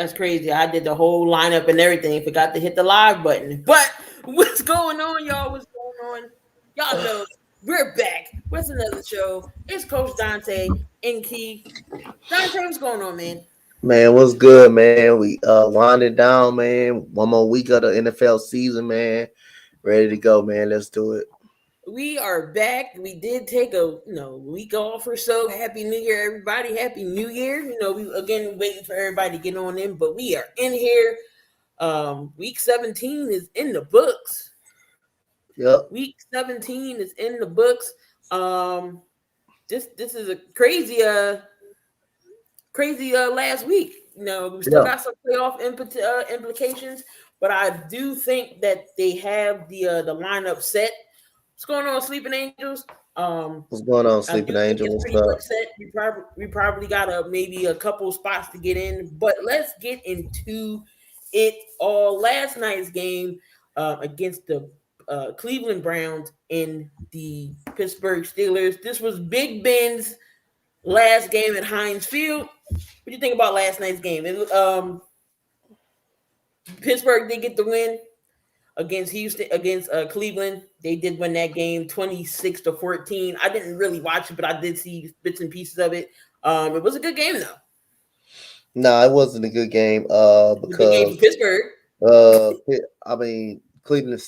That's crazy. I did the whole lineup and everything. Forgot to hit the live button. But what's going on, y'all? What's going on? Y'all know we're back with another show. It's Coach Donte and Keith. Donte, what's going on, man? Man, what's good, man? We winding down, man. One more week of the NFL season, man. Ready to go, man. Let's do it. We are back. We did take a week off or so. Happy New Year, everybody. Happy New Year. We again waiting for everybody to get on in, but we are in here. Week 17 is in the books. Yep. Week 17 is in the books. This is a crazy last week. We still got some playoff implications, but I do think that they have the lineup set. What's going on, Sleeping Angels? What's going on, Sleeping Angels? It's pretty much set. We probably got maybe a couple spots to get in, but let's get into it all. Last night's game against the Cleveland Browns and the Pittsburgh Steelers. This was Big Ben's last game at Heinz Field. What do you think about last night's game? Pittsburgh did get the win against Cleveland. They did win that game 26-14. I didn't really watch it, but I did see bits and pieces of it. It was a good game though. No, it wasn't a good game. Because good game for Pittsburgh. Cleveland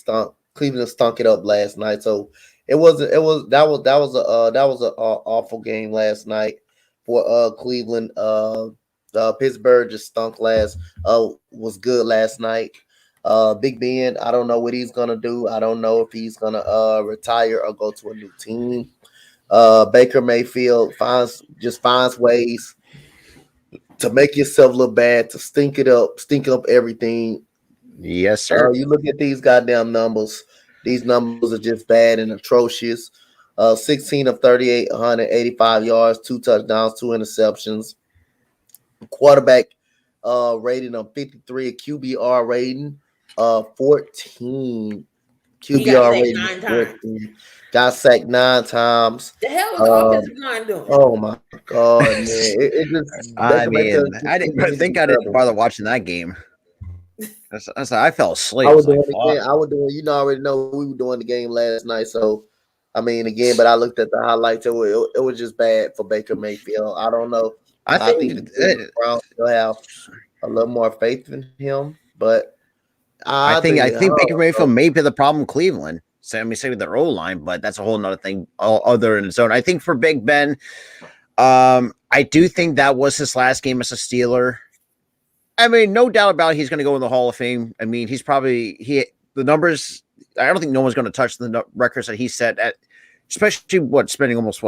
stunk it up last night. So that was an awful game last night for Cleveland. Pittsburgh just stunk was good last night. Big Ben, I don't know what he's gonna do. I don't know if he's gonna retire or go to a new team. Baker Mayfield finds ways to make yourself look bad, to stink up everything. Yes, sir. You look at these goddamn numbers. These numbers are just bad and atrocious. 16 of 38, 185 yards, 2 touchdowns, 2 interceptions. Quarterback rating of 53, a QBR rating. 14 QBR rating. Got sacked 9 times. The hell is the offensive line doing? Oh my god, man! It just. I didn't bother watching that game. I fell asleep. I was doing it. You already know we were doing the game last night. So, but I looked at the highlights. It was just bad for Baker Mayfield. I don't know. I think the Browns still have a little more faith in him, but. I think Baker Mayfield may be the problem in Cleveland. Say with their O-line, but that's a whole nother thing other in its own. I think for Big Ben, I do think that was his last game as a Steeler. No doubt about it, he's going to go in the Hall of Fame. He's probably the numbers. I don't think no one's going to touch the records that he set at, especially spending almost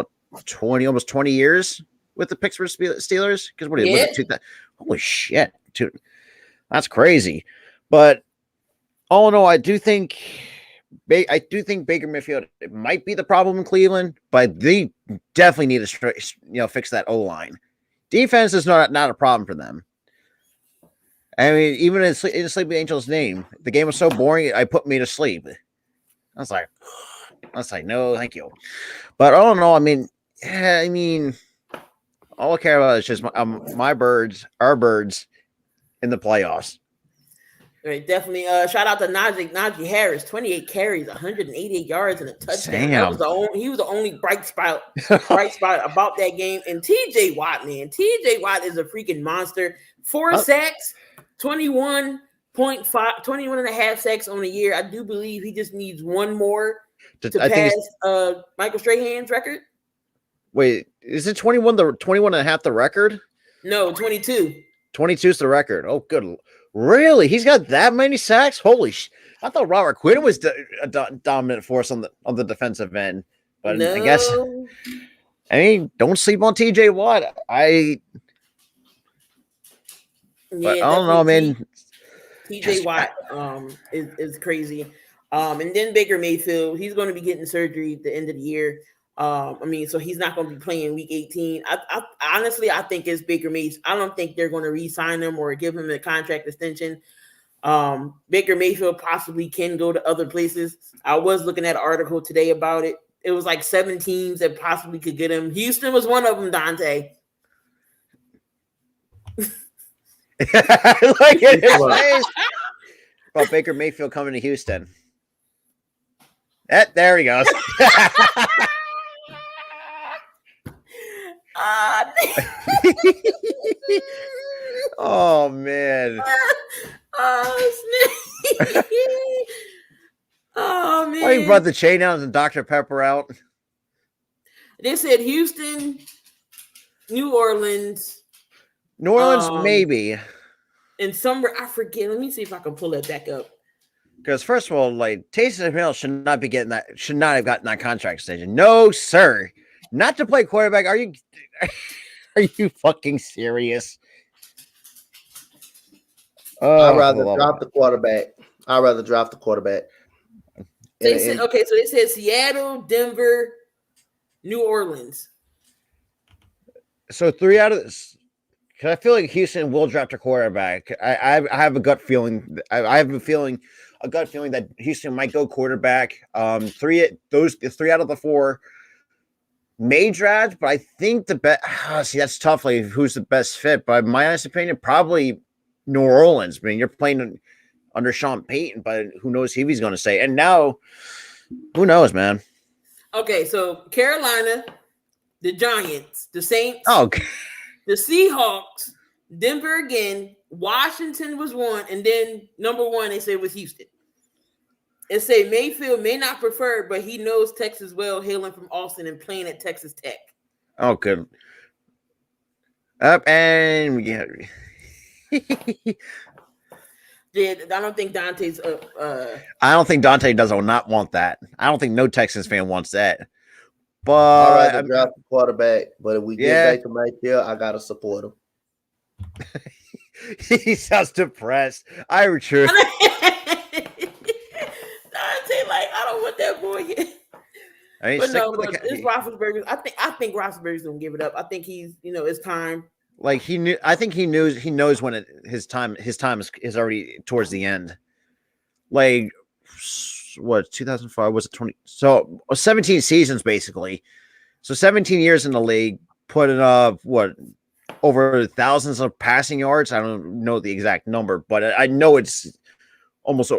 20 years with the Pittsburgh Steelers. Because was it? Holy shit, dude, that's crazy. But all in all, I do think Baker Mayfield might be the problem in Cleveland, but they definitely need to fix that O-line. Defense is not a problem for them. Even in Sleepy Angel's name, the game was so boring, I put me to sleep. I was like, no, thank you. But all in all, all I care about is just our birds in the playoffs. Right, definitely. Shout out to Najee Harris, 28 carries, 188 yards, and a touchdown. He was the only bright spot about that game. And TJ Watt, man, TJ Watt is a freaking monster. 4 sacks, 21 and a half sacks on the year. I do believe he just needs one more to pass Michael Strahan's record. Wait, is it 21 and a half the record? No, 22. 22 is the record. Oh, good. Really? He's got that many sacks? Holy I thought Robert Quinn was a dominant force on the defensive end. But no. I guess don't sleep on TJ Watt. I don't know, man. TJ Watt is crazy. And then Baker Mayfield, he's going to be getting surgery at the end of the year. So he's not going to be playing week 18. I honestly think it's Baker Mayfield. I don't think they're going to re-sign him or give him a contract extension. Baker Mayfield possibly can go to other places. I was looking at an article today about it. It was like 7 teams that possibly could get him. Houston was one of them, Donte. Look at his face. About Baker Mayfield coming to Houston. There he goes. Oh man. Oh man. Why you brought the chain out and Dr. Pepper out? They said Houston, New Orleans. New Orleans, maybe. And somewhere, I forget. Let me see if I can pull it back up. Because first of all, like Taysom Hill should not have gotten that contract extension. No, sir. Not to play quarterback. Are you fucking serious? I'd rather drop the quarterback. They said, okay, so they said Seattle, Denver, New Orleans. So 3 out of this. Because I feel like Houston will draft a quarterback. I have a gut feeling. I have a gut feeling that Houston might go quarterback. 3 out of the 4 may draft, but I think the best. See, that's tough. Like, who's the best fit? But in my honest opinion, probably New Orleans. I mean, you're playing under Sean Payton, but who knows if he's going to stay? And now, who knows, man? Okay, so Carolina, the Giants, the Saints, the Seahawks, Denver again, Washington was 1, and then number 1 they said was Houston. It say Mayfield may not prefer, but he knows Texas well, hailing from Austin and playing at Texas Tech. Oh, good. Up and yeah. I don't think Donte's. I don't think Donte does not want that. I don't think no Texans fan wants that. But I'd rather draft the quarterback. But if we get Baker Mayfield, I gotta support him. He sounds depressed. I retreat. Like, I don't want that boy yet. But no, it's Roethlisberger. I think Roethlisberger's gonna give it up. I think he's, it's time. Like he knew. I think he knows when his time is already towards the end. Like what? 2005 was it 20? So 17 seasons basically. So 17 years in the league, putting up over thousands of passing yards. I don't know the exact number, but I know it's almost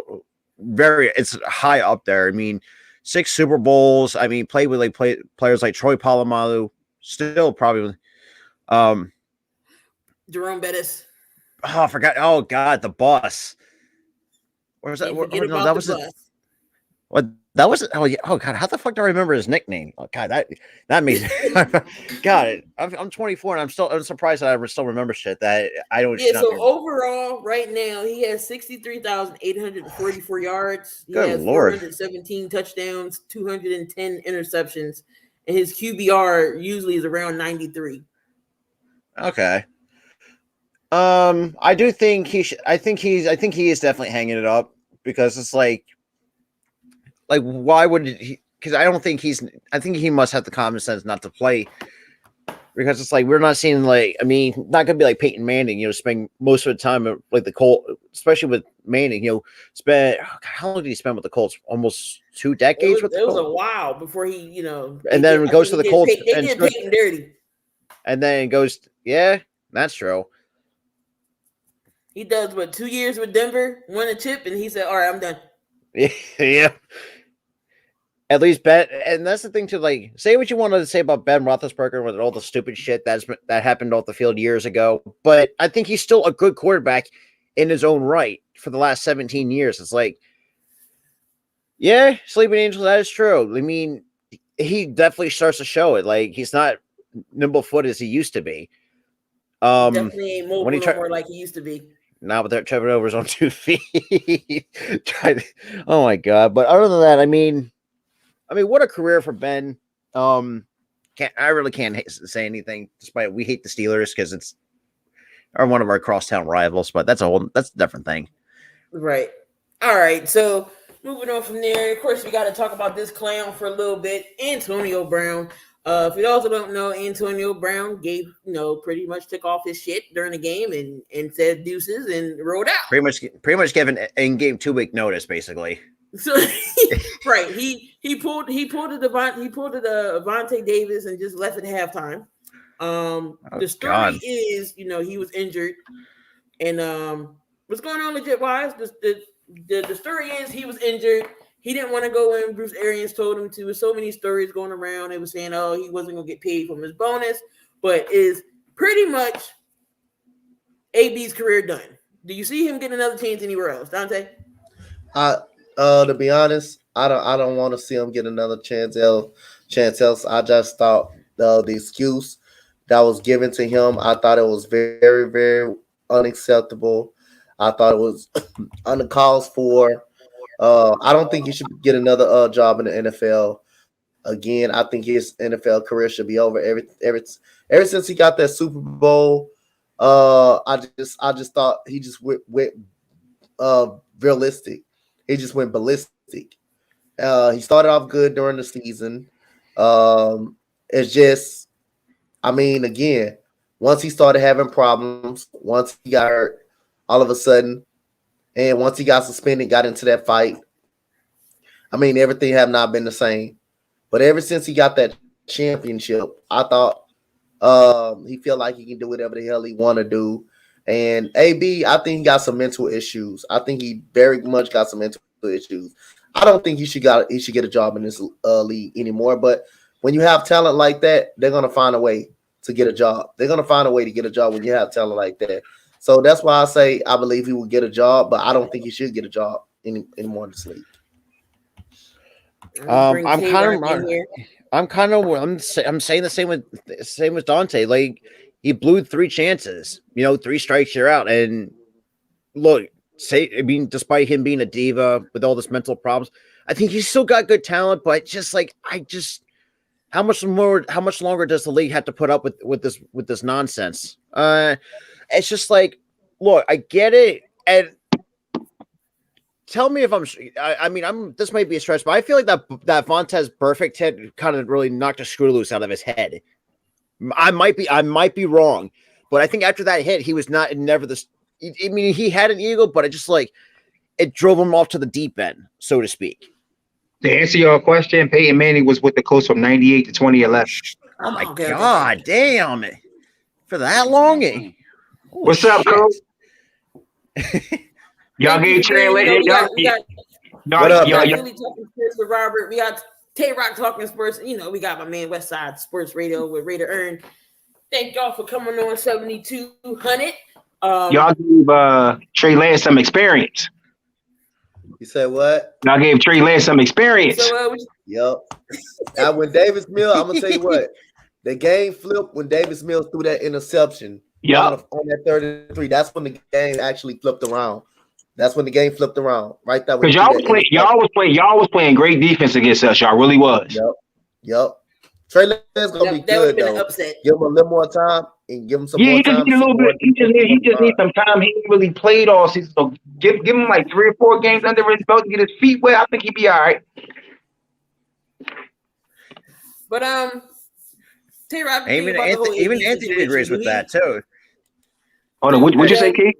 it's high up there. I mean, 6 Super Bowls. I mean, played with players like Troy Polamalu, still probably Jerome Bettis. Oh, I forgot. Oh God, the bus. Where was that? No, that was it. What? That was it. Oh yeah. Oh God, how the fuck do I remember his nickname? Oh God, that means God. I'm 24 and I'm surprised that I still remember shit that I don't. Yeah. So overall, right now he has 63,844 yards. He has 417 touchdowns, 210 interceptions, and his QBR usually is around 93. Okay. I do think he should. I think he is definitely hanging it up because it's like why would he? Because I think he must have the common sense not to play because it's like we're not seeing not gonna be like Peyton Manning, spend most of the time like the Colts, especially with Manning, how long did he spend with the Colts? Almost 2 decades with the Colts. It was a while before he, and then it goes to the Colts. They did Peyton dirty. And then it goes, yeah, that's true. He does 2 years with Denver, won a chip, and he said, "All right, I'm done." Yeah. At least Ben, and that's the thing too. Like, say what you wanted to say about Ben Roethlisberger with all the stupid shit that happened off the field years ago, but I think he's still a good quarterback in his own right for the last 17 years. It's like, yeah, Sleeping Angels, that is true. I mean, he definitely starts to show it. Like, he's not nimble foot as he used to be. Definitely ain't mobile no more like he used to be. Not without tripping overs on 2 feet. Oh my God! But other than that, I mean, what a career for Ben. I really can't say anything. Despite we hate the Steelers because it's one of our crosstown rivals, but that's a different thing. Right. All right. So moving on from there, of course, we got to talk about this clown for a little bit, Antonio Brown. If you also don't know, Antonio Brown pretty much took off his shit during the game and said deuces and rolled out. Pretty much given in-game 2-week notice, basically. So right, he pulled Avonte Davis and just left at halftime. The story is, he was injured. And what's going on legit wise? The story is he was injured. He didn't want to go in. Bruce Arians told him to. There's so many stories going around. They were saying, oh, he wasn't going to get paid from his bonus, but is pretty much AB's career done. Do you see him get another chance anywhere else, Donte? To be honest, I don't want to see him get another chance else. I just thought the excuse that was given to him, I thought it was very, very unacceptable. I thought it was uncalled for. I don't think he should get another job in the NFL. Again, I think his NFL career should be over. Ever since he got that Super Bowl, I just thought he just went realistic. He just went ballistic. He started off good during the season. It's just, I mean, again, once he started having problems, once he got hurt, all of a sudden, and once he got suspended, got into that fight, I mean, everything have not been the same. But ever since he got that championship, I thought he feel like he can do whatever the hell he want to do. And AB, I think he got some mental issues. I think he very much got some mental issues. I don't think he should get a job in this league anymore. But when you have talent like that, they're gonna find a way to get a job. They're gonna find a way to get a job when you have talent like that. So that's why I say I believe he will get a job, but I don't think he should get a job anymore in this league. I'm saying the same with Donte. Like, he blew 3 chances, 3 strikes, you're out. And look, despite him being a diva with all this mental problems, I think he's still got good talent. But how much longer does the league have to put up with this nonsense? It's just like, look, I get it, and tell me if this might be a stretch, but I feel like that Vontaze perfect hit kind of really knocked a screw loose out of his head. I might be wrong, but I think after that hit, he was never this. I mean, he had an ego, but it drove him off to the deep end, so to speak. To answer your question, Peyton Manning was with the Colts from 98 to 2011. Oh my God, damn it. For that long? What's up, Coach? Y'all gave Trey later. What up, y'all? Really talking sports with Robert. We got Tayrock talking sports. We got my man Westside Sports Radio with Raider Earn. Thank y'all for coming on 7200. Y'all gave Trey Lance some experience. You said what? Y'all gave Trey Lance some experience. So, yep. Now, when Davis Mills, I'm gonna tell you what, the game flipped when Davis Mills threw that interception. Yep. On that 33. That's when the game actually flipped around. That's when the game flipped around. Right there. Because y'all was playing great defense against us. Y'all really was. Yep. Trey Lance gonna be good though. Give him a little more time and give him some more time. He just needs some time. He ain't really played all season. So give him like 3 or 4 games under his belt to get his feet wet. I think he'd be all right. But Tayrock, even Anthony agrees with that too. Hold on, what'd you say, Keith?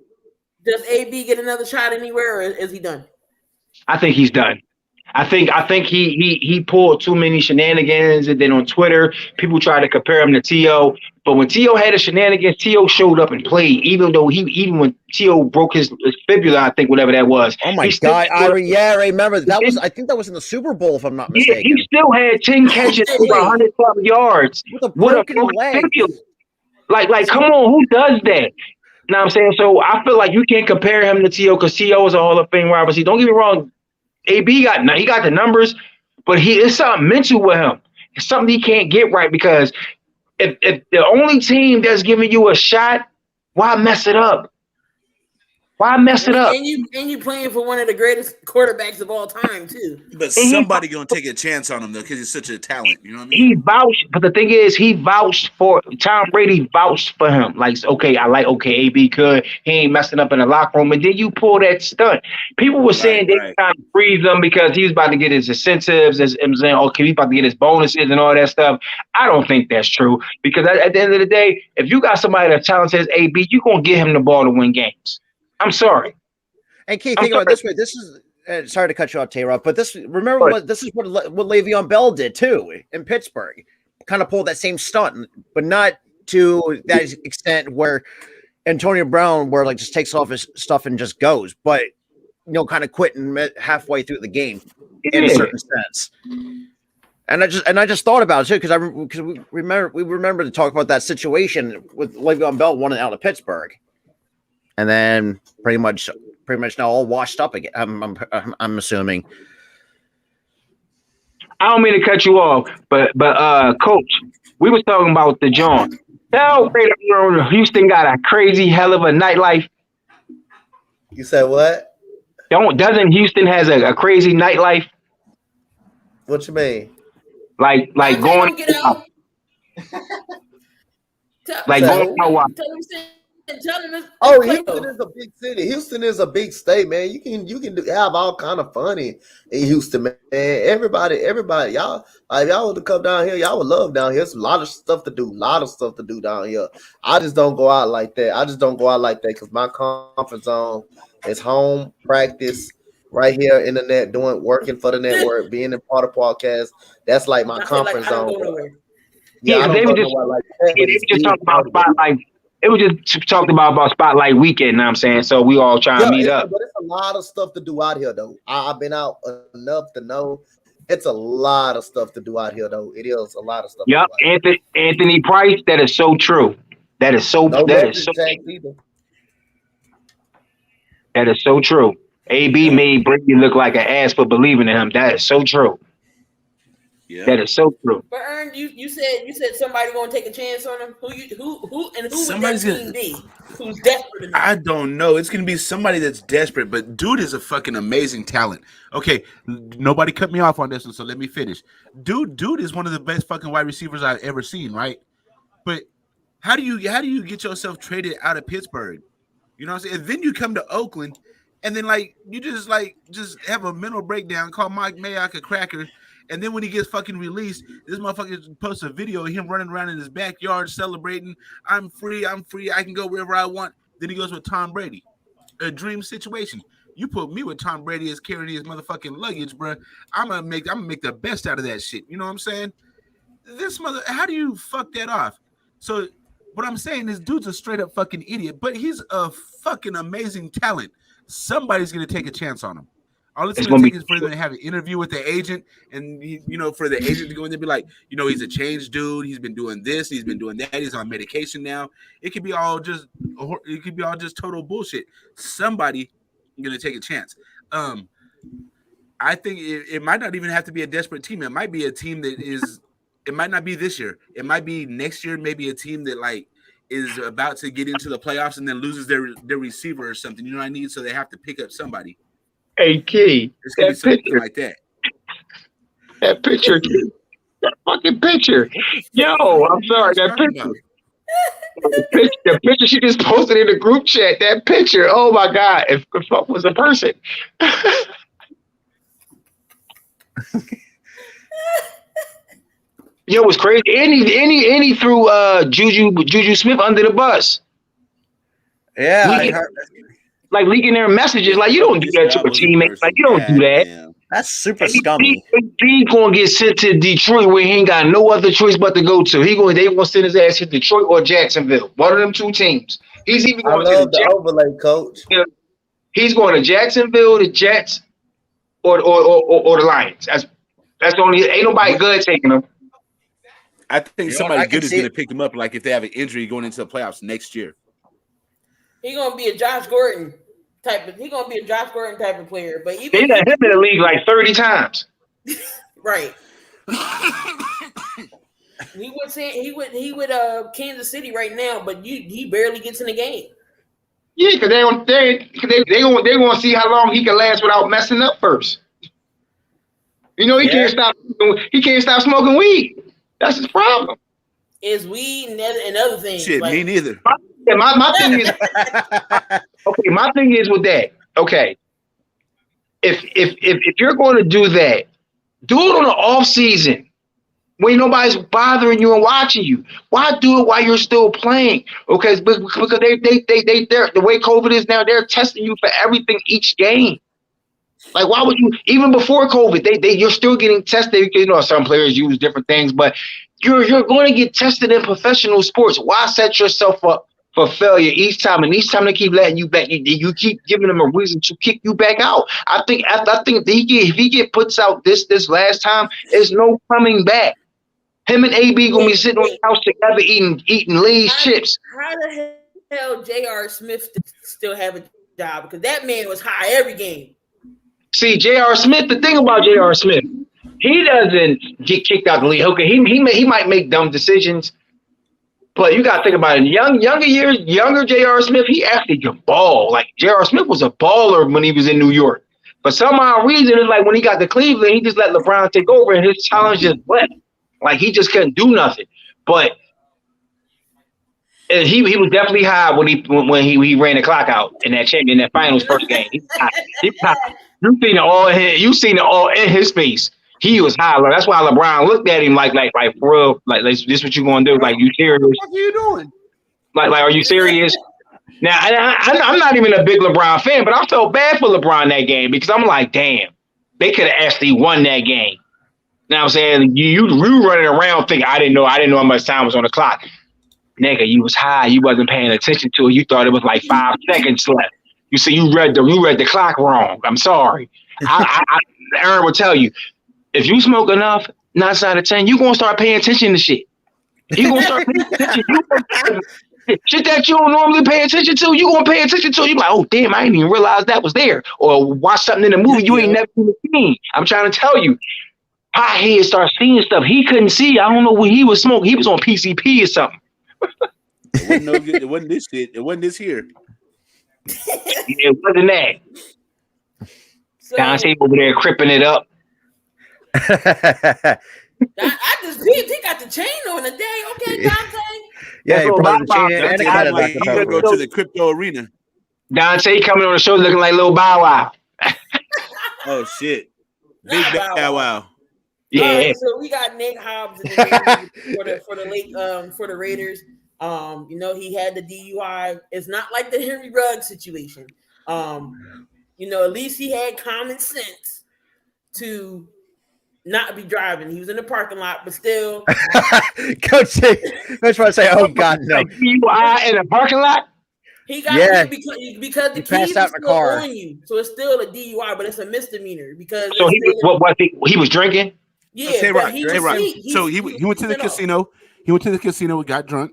Does AB get another shot anywhere, or is he done? I think he's done. I think he pulled too many shenanigans, and then on Twitter, people try to compare him to T.O. But when T.O. had a shenanigans, T.O. showed up and played, even when T.O. broke his fibula, I think, whatever that was. Oh my God! I remember that was. I think that was in the Super Bowl, if I'm not mistaken. He still had 10 catches over 100 yards with a broken leg. Fibula. Like, come on, who does that? You know what I'm saying? So I feel like you can't compare him to T.O. because T.O. is a Hall of Fame wide receiver. Don't get me wrong. AB got the numbers, but it's something mental with him. It's something he can't get right because if the only team that's giving you a shot, why mess it up? Why mess it up? And you playing for one of the greatest quarterbacks of all time too. But somebody gonna take a chance on him though, because he's such a talent. You know what I mean? He vouched, but the thing is, he vouched for Tom Brady. Vouched for him. Like, AB could. He ain't messing up in the locker room. And then you pull that stunt. People were saying they trying to freeze him because he was about to get his incentives. As I'm saying, he's about to get his bonuses and all that stuff. I don't think that's true because at the end of the day, if you got somebody that's talented as AB, you gonna get him the ball to win games. I'm sorry. And Keith, think about it this way. This is sorry to cut you off, Tayrock, but this is what Le'Veon Bell did too in Pittsburgh. Kind of pulled that same stunt, but not to that extent where Antonio Brown, where like just takes off his stuff and just goes, but kind of quitting halfway through the game in a certain sense. And I just thought about it too because we remember to talk about that situation with Le'Veon Bell running out of Pittsburgh, and then pretty much now all washed up again. I'm assuming. I don't mean to cut you off, but Coach, we was talking about the John. Houston got a crazy hell of a nightlife. You said what? Doesn't Houston has a crazy nightlife? What you mean? Like going out. Like going out. Oh, Houston is a big city. Houston is a big state, man. You can have all kind of fun in Houston, man. Everybody, y'all want to come down here. Y'all would love down here. There's a lot of stuff to do. Down here. I just don't go out like that. Because my comfort zone is home, practice, right here, internet, working for the network, being in part of podcast. That's like my comfort zone. They were just talking about Spotlight. It was just talked about Spotlight Weekend. You know what I'm saying? So we all trying to meet up. But it's a lot of stuff to do out here, though. I've been out enough to know it's a lot of stuff to do out here, though. It is a lot of stuff. Yep, Anthony Price. That is so true. That is so true. AB made Brady look like an ass for believing in him. That is so true. Yeah, that is so true. But Ern, you said somebody gonna take a chance on him. Who somebody's would that team be? Who's desperate enough? I don't know. It's gonna be somebody that's desperate, but dude is a fucking amazing talent. Okay, nobody cut me off on this one, so let me finish. Dude is one of the best fucking wide receivers I've ever seen, right? But how do you get yourself traded out of Pittsburgh? You know what I'm saying? And then you come to Oakland, and then you just have a mental breakdown, call Mike Mayock a cracker. And then when he gets fucking released, this motherfucker posts a video of him running around in his backyard celebrating, I'm free, I can go wherever I want. Then he goes with Tom Brady. A dream situation. You put me with Tom Brady as carrying his motherfucking luggage, bro. I'm gonna make the best out of that shit. You know what I'm saying? How do you fuck that off? So what I'm saying is dude's a straight up fucking idiot, but he's a fucking amazing talent. Somebody's gonna take a chance on him. All it's going to take is for them to have an interview with the agent, and for the agent to go in there and be like, he's a changed dude. He's been doing this. He's been doing that. He's on medication now. It could be all just total bullshit. Somebody going to take a chance. I think it might not even have to be a desperate team. It might be a team that is. It might not be this year. It might be next year. Maybe a team that is about to get into the playoffs and then loses their receiver or something. You know what I mean? So they have to pick up somebody. Hey, Key, it's gonna be something like that. That picture, that fucking picture. Yo, I'm sorry, that picture. The picture she just posted in the group chat. That picture. Oh my God! If fuck was a person. Yo, it was crazy. And he threw Juju Smith under the bus. Yeah, I heard. Leaking their messages, you don't do that to a teammate. You don't do that. Man. That's super scummy. He's gonna get sent to Detroit where he ain't got no other choice but to go to. They gonna send his ass to Detroit or Jacksonville. One of them two teams. He's even going to the overlay, coach. He's going to Jacksonville, the Jets, or the Lions. That's the only. Ain't nobody good taking him. I think somebody good is gonna pick him up. If they have an injury going into the playoffs next year. He's gonna be a Josh Gordon type of player, but even they let him in the league 30 times. Right. he would Kansas City right now, but he barely gets in the game. Yeah, because they gonna see how long he can last without messing up first. He can't stop smoking weed. That's his problem. Is weed and other things. Shit, me neither. My thing is okay. My thing is with that. Okay, if you're going to do that, do it on the off season when nobody's bothering you and watching you. Why do it while you're still playing? Okay, because they the way COVID is now, they're testing you for everything each game. Why would you even before COVID? You're still getting tested. Some players use different things, but you're going to get tested in professional sports. Why set yourself up for failure each time, and each time they keep letting you back, you keep giving them a reason to kick you back out. I think if he get puts out this last time, there's no coming back. Him and AB gonna be sitting on the couch together eating Lay's chips. How the hell J.R. Smith still have a job? Because that man was high every game. See, J.R. Smith. The thing about J.R. Smith, he doesn't get kicked out the league. Okay, he might make dumb decisions. But you gotta think about it. Younger J.R. Smith, he actually could ball. Like J.R. Smith was a baller when he was in New York. But somehow reason it's like when he got to Cleveland, he just let LeBron take over and his challenge just left. Like he just couldn't do nothing. But he was definitely high when he ran the clock out in that finals first game. He high. You seen it all in his face. He was high. Like, that's why LeBron looked at him like for real. Like this what you gonna do? Like you serious? What are you doing? Like are you serious? Now I'm not even a big LeBron fan, but I felt bad for LeBron that game because I'm like, damn, they could have actually won that game. Now I'm saying you running around thinking I didn't know how much time was on the clock. Nigga, you was high. You wasn't paying attention to it. You thought it was like 5 seconds left. You see, you read the clock wrong. I'm sorry. Aaron will tell you. If you smoke enough, 9 out of 10, you're going to start paying attention to shit. You're going to start paying attention. Shit that you don't normally pay attention to, you're going to pay attention to. You're like, oh, damn, I didn't even realize that was there. Or watch something in the movie you ain't never seen. I'm trying to tell you. Pothead start seeing stuff he couldn't see. I don't know what he was smoking. He was on PCP or something. It wasn't this shit. It wasn't this here. It wasn't that. So, Dante over there cripping it up. I just he got the chain on the day. Okay, Dante. Yeah, he probably the chain and he gotta go to the crypto arena. Dante coming on the show looking like Lil Bow Wow. Oh shit. Big Bow Wow. Yeah. Right, so we got Nick Hobbs in the for the Raiders. He had the DUI. It's not like the Henry Ruggs situation. At least he had common sense to not be driving. He was in the parking lot, but still. Coach want to say, "Oh God, no!" DUI in the parking lot. He got because the keys out is in the car on you, so it's still a DUI, but it's a misdemeanor because. So he was drinking. Yeah, Tayrock. So he went to the casino. He went to the casino. Got drunk.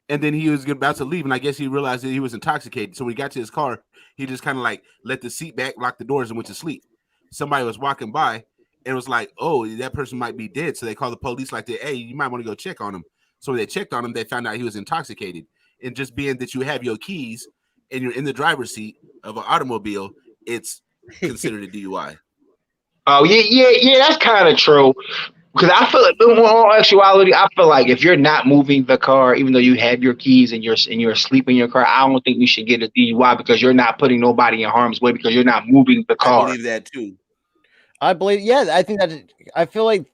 And then he was about to leave, and I guess he realized that he was intoxicated. So when he got to his car, he just kind of like let the seat back, locked the doors, and went to sleep. Somebody was walking by and was like, "Oh, that person might be dead." So they called the police like, "Hey, you might want to go check on him." So they checked on him. They found out he was intoxicated. And just being that you have your keys and you're in the driver's seat of an automobile, it's considered a DUI. Oh yeah, that's kind of true. Because I feel like, in all actuality, I feel like if you're not moving the car, even though you have your keys and you're asleep in your car, I don't think you should get a DUI because you're not putting nobody in harm's way because you're not moving the car. I believe that too. I believe, yeah. I think that I feel like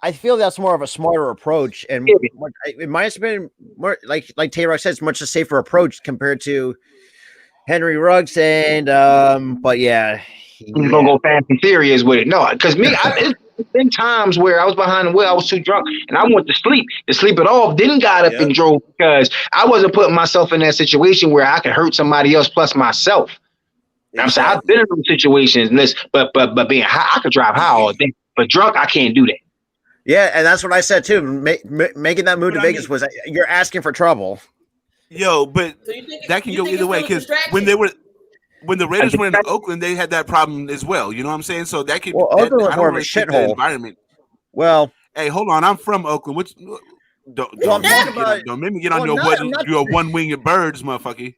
I feel that's more of a smarter approach, and it might have been more like Tayrock says, much a safer approach compared to Henry Ruggs. And but yeah, he's gonna go fast and serious with it. No, because it's been times where I was behind the wheel, I was too drunk, and I went to sleep it off. Then got up and drove because I wasn't putting myself in that situation where I could hurt somebody else plus myself. Exactly. I'm saying I've been in those situations, but being high, I could drive high all day, but drunk I can't do that. Yeah, and that's what I said too. Making that move to Vegas was you're asking for trouble. Yo, but that can go either way because when the Raiders were in Oakland, they had that problem as well. You know what I'm saying? So that could. Well, Oakland was more of a shithole environment. Well, hey, hold on. I'm from Oakland. Don't make me get on your one-winged birds, motherfucker.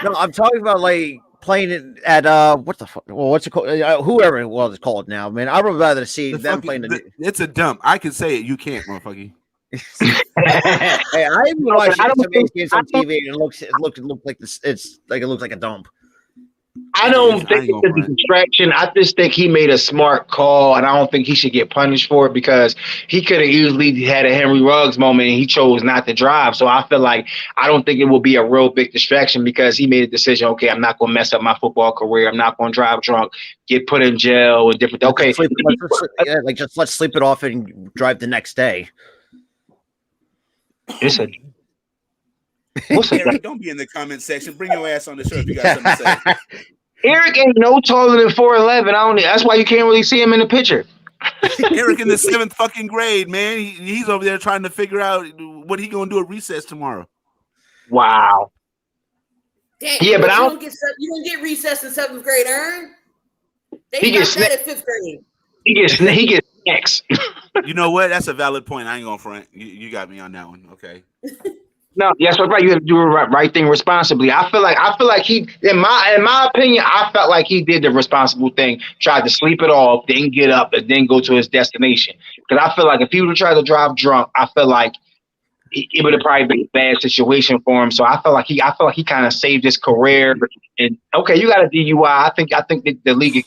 No, I'm talking about like playing it at what the fuck? Well, what's it called? Whoever it's called now, man. I would rather see them playing. It's a dump. I can say it. You can't, motherfucker. Hey, I even watched some games on TV and it looks like this. It's like it looks like a dump. I don't think it's a distraction. I just think he made a smart call, and I don't think he should get punished for it because he could have easily had a Henry Ruggs moment and he chose not to drive. So I feel like I don't think it will be a real big distraction because he made a decision. Okay, I'm not going to mess up my football career. I'm not going to drive drunk, get put in jail, and different. Okay, let's sleep it off and drive the next day. It's a what's a Eric, don't be in the comment section. Bring your ass on the show if you got something to say. Eric ain't no taller than 4'11". That's why you can't really see him in the picture. Eric in the 7th fucking grade, man. He's over there trying to figure out what he gonna do at recess tomorrow. Wow. Damn, Yeah, but you don't get recess in 7th grade, Ern. He gets that at 5th grade. He gets snacks. You know what? That's a valid point. I ain't gonna front. You got me on that one. Okay. No, yes, right. You have to do the right thing responsibly. I feel like he, in my opinion, I felt like he did the responsible thing. Tried to sleep it off, then get up, and then go to his destination. Because I feel like if he would have tried to drive drunk, I feel like it would have probably been a bad situation for him. So I feel like he kind of saved his career. And okay, you got a DUI. I think that the league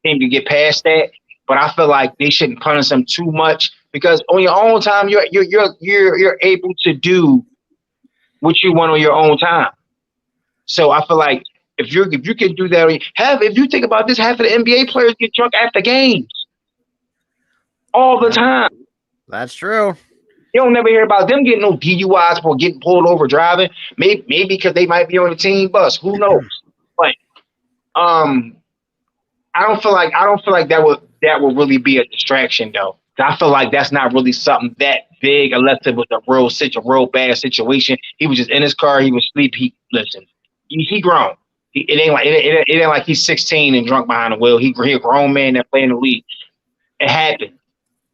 came to get past that. But I feel like they shouldn't punish him too much because on your own time, you're able to do what you want on your own time. So I feel like if you can do that, if you think about this, half of the NBA players get drunk after games all the time. That's true. You don't never hear about them getting no DUIs for getting pulled over driving. Maybe because they might be on a team bus. Who knows? But I don't feel like that would really be a distraction though. I feel like that's not really something that big unless it was a real bad situation. He was just in his car. He was asleep. He grown. It ain't like he's 16 and drunk behind the wheel. He a grown man that play in the league. It happened.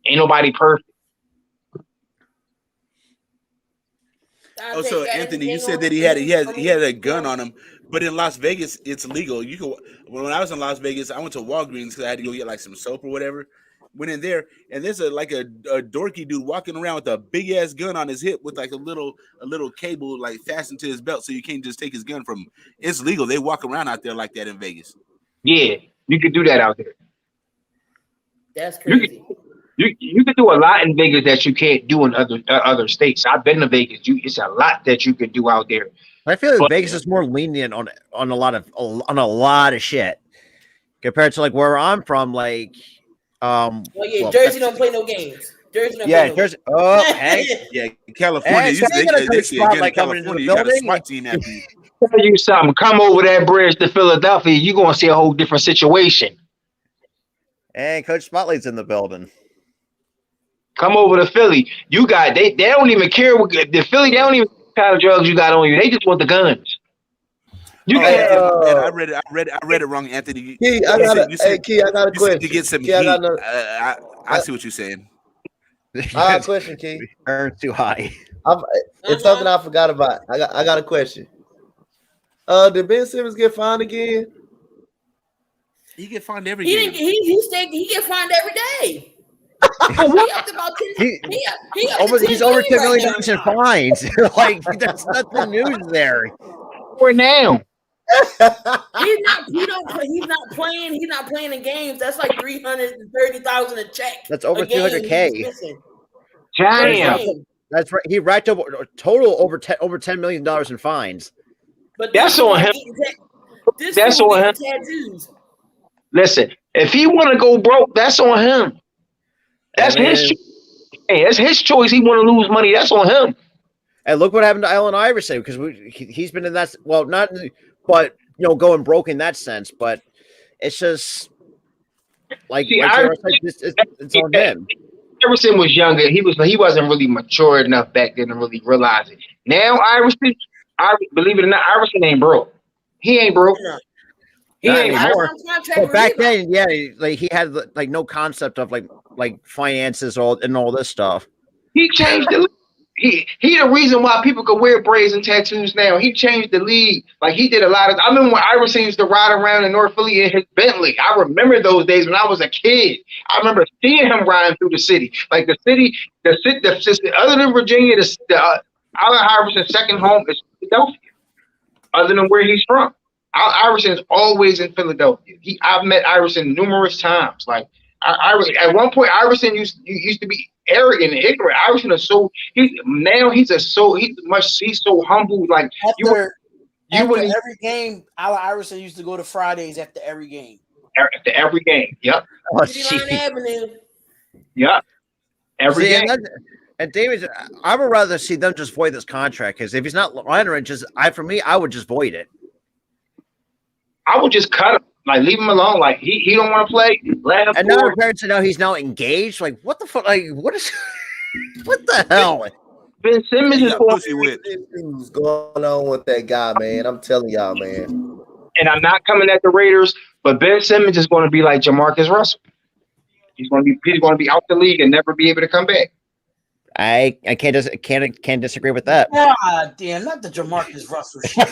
Ain't nobody perfect. Oh, so Anthony, you said that he had a gun on him, but in Las Vegas it's legal. You can. When I was in Las Vegas, I went to Walgreens because I had to go get like some soap or whatever. Went in there, and there's a dorky dude walking around with a big ass gun on his hip with like a little cable like fastened to his belt, so you can't just take his gun from him. It's legal. They walk around out there like that in Vegas. Yeah, you could do that out there. That's crazy. You can do a lot in Vegas that you can't do in other states. I've been to Vegas. It's a lot that you could do out there. I feel like Vegas is more lenient on a lot of shit compared to like where I'm from. Like, Jersey don't play no games. Jersey. Oh, hey, yeah, California. California, you got a SWAT team after you. Tell you something. Come over that bridge to Philadelphia, you're gonna see a whole different situation. And Coach Spotlight's in the building. Come over to Philly. You got they don't even care what the Philly. They don't even care what kind of drugs you got on you. They just want the guns. I read it wrong, Anthony. Key, I got a question. To get some Key, heat. I see what you're saying. I got a question, Key. Earn too high. It's something I forgot about. I got a question. Did Ben Simmons get fined again? He get fined every game. He get fined every day. He's over $10 million in fines. Like that's nothing news there. For now. He's not playing in games. That's like $330,000 a check. That's over $300K. Damn. That's right. He racked up a total over $10 million in fines. But that's on him. That's on him. Tattoos. Listen, if he want to go broke, that's on him. That's his choice. Hey, that's his choice. He want to lose money. That's on him. And look what happened to Allen Iverson because he's been in that. Well, not, but going broke in that sense. But it's just like it's on him. Iverson was younger. He wasn't really mature enough back then to really realize it. Now Iverson, believe it or not, Iverson ain't broke. He ain't broke. He ain't anymore. But back then, yeah, like he had like no concept of like finances and all this stuff. He changed the league. He the reason why people could wear braids and tattoos now. He changed the league. Like he did a lot of. I remember when Iverson used to ride around in North Philly in his Bentley. I remember those days when I was a kid. I remember seeing him riding through the city. Like the city, other than Virginia, Allen Iverson's second home is Philadelphia. Other than where he's from, Iverson's always in Philadelphia. I've met Iverson numerous times. Like at one point, Iverson used to be arrogant and ignorant. Iverson is he's so humble. Like after every game, Allen Iverson used to go to Fridays after every game. After every game, yep. Avenue. Yep. Every game. And David, I would rather see them just void this contract because if he's not honoring, I would just void it. I would just cut him, like leave him alone. Like he don't want to play. Let him. And now apparently now he's now engaged. Like what the fuck? Like what is? What the hell? Ben Simmons is what's going on with that guy, man. I'm telling y'all, man. And I'm not coming at the Raiders, but Ben Simmons is going to be like Jamarcus Russell. He's going to be out the league and never be able to come back. I can't disagree with that. God damn, not the Jamarcus Russell shit.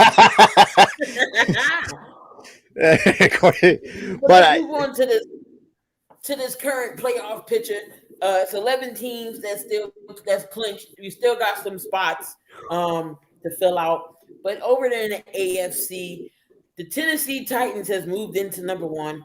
But move on to this current playoff picture. It's 11 teams that's clinched. We still got some spots to fill out. But over there in the AFC, the Tennessee Titans has moved into number 1.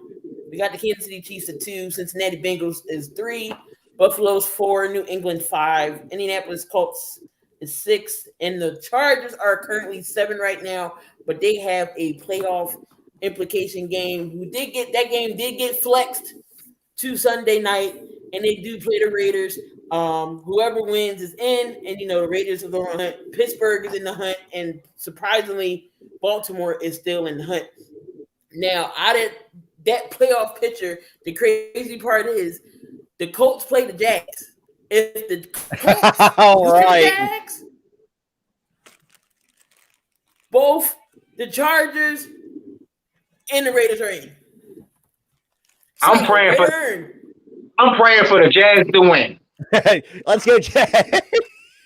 We got the Kansas City Chiefs at 2, Cincinnati Bengals is 3, Buffalo's 4, New England 5, Indianapolis Colts is 6, and the Chargers are currently 7 right now, but they have a playoff implication game. That game did get flexed to Sunday night, and they do play the Raiders. Whoever wins is in, and the Raiders are the hunt. Pittsburgh is in the hunt, and surprisingly, Baltimore is still in the hunt. Now, out of that playoff picture, the crazy part is the Colts play the Jags. If the Colts play the Jags, both the Chargers and the Raiders are in. I'm praying for the Jags to win. Let's go, Jags.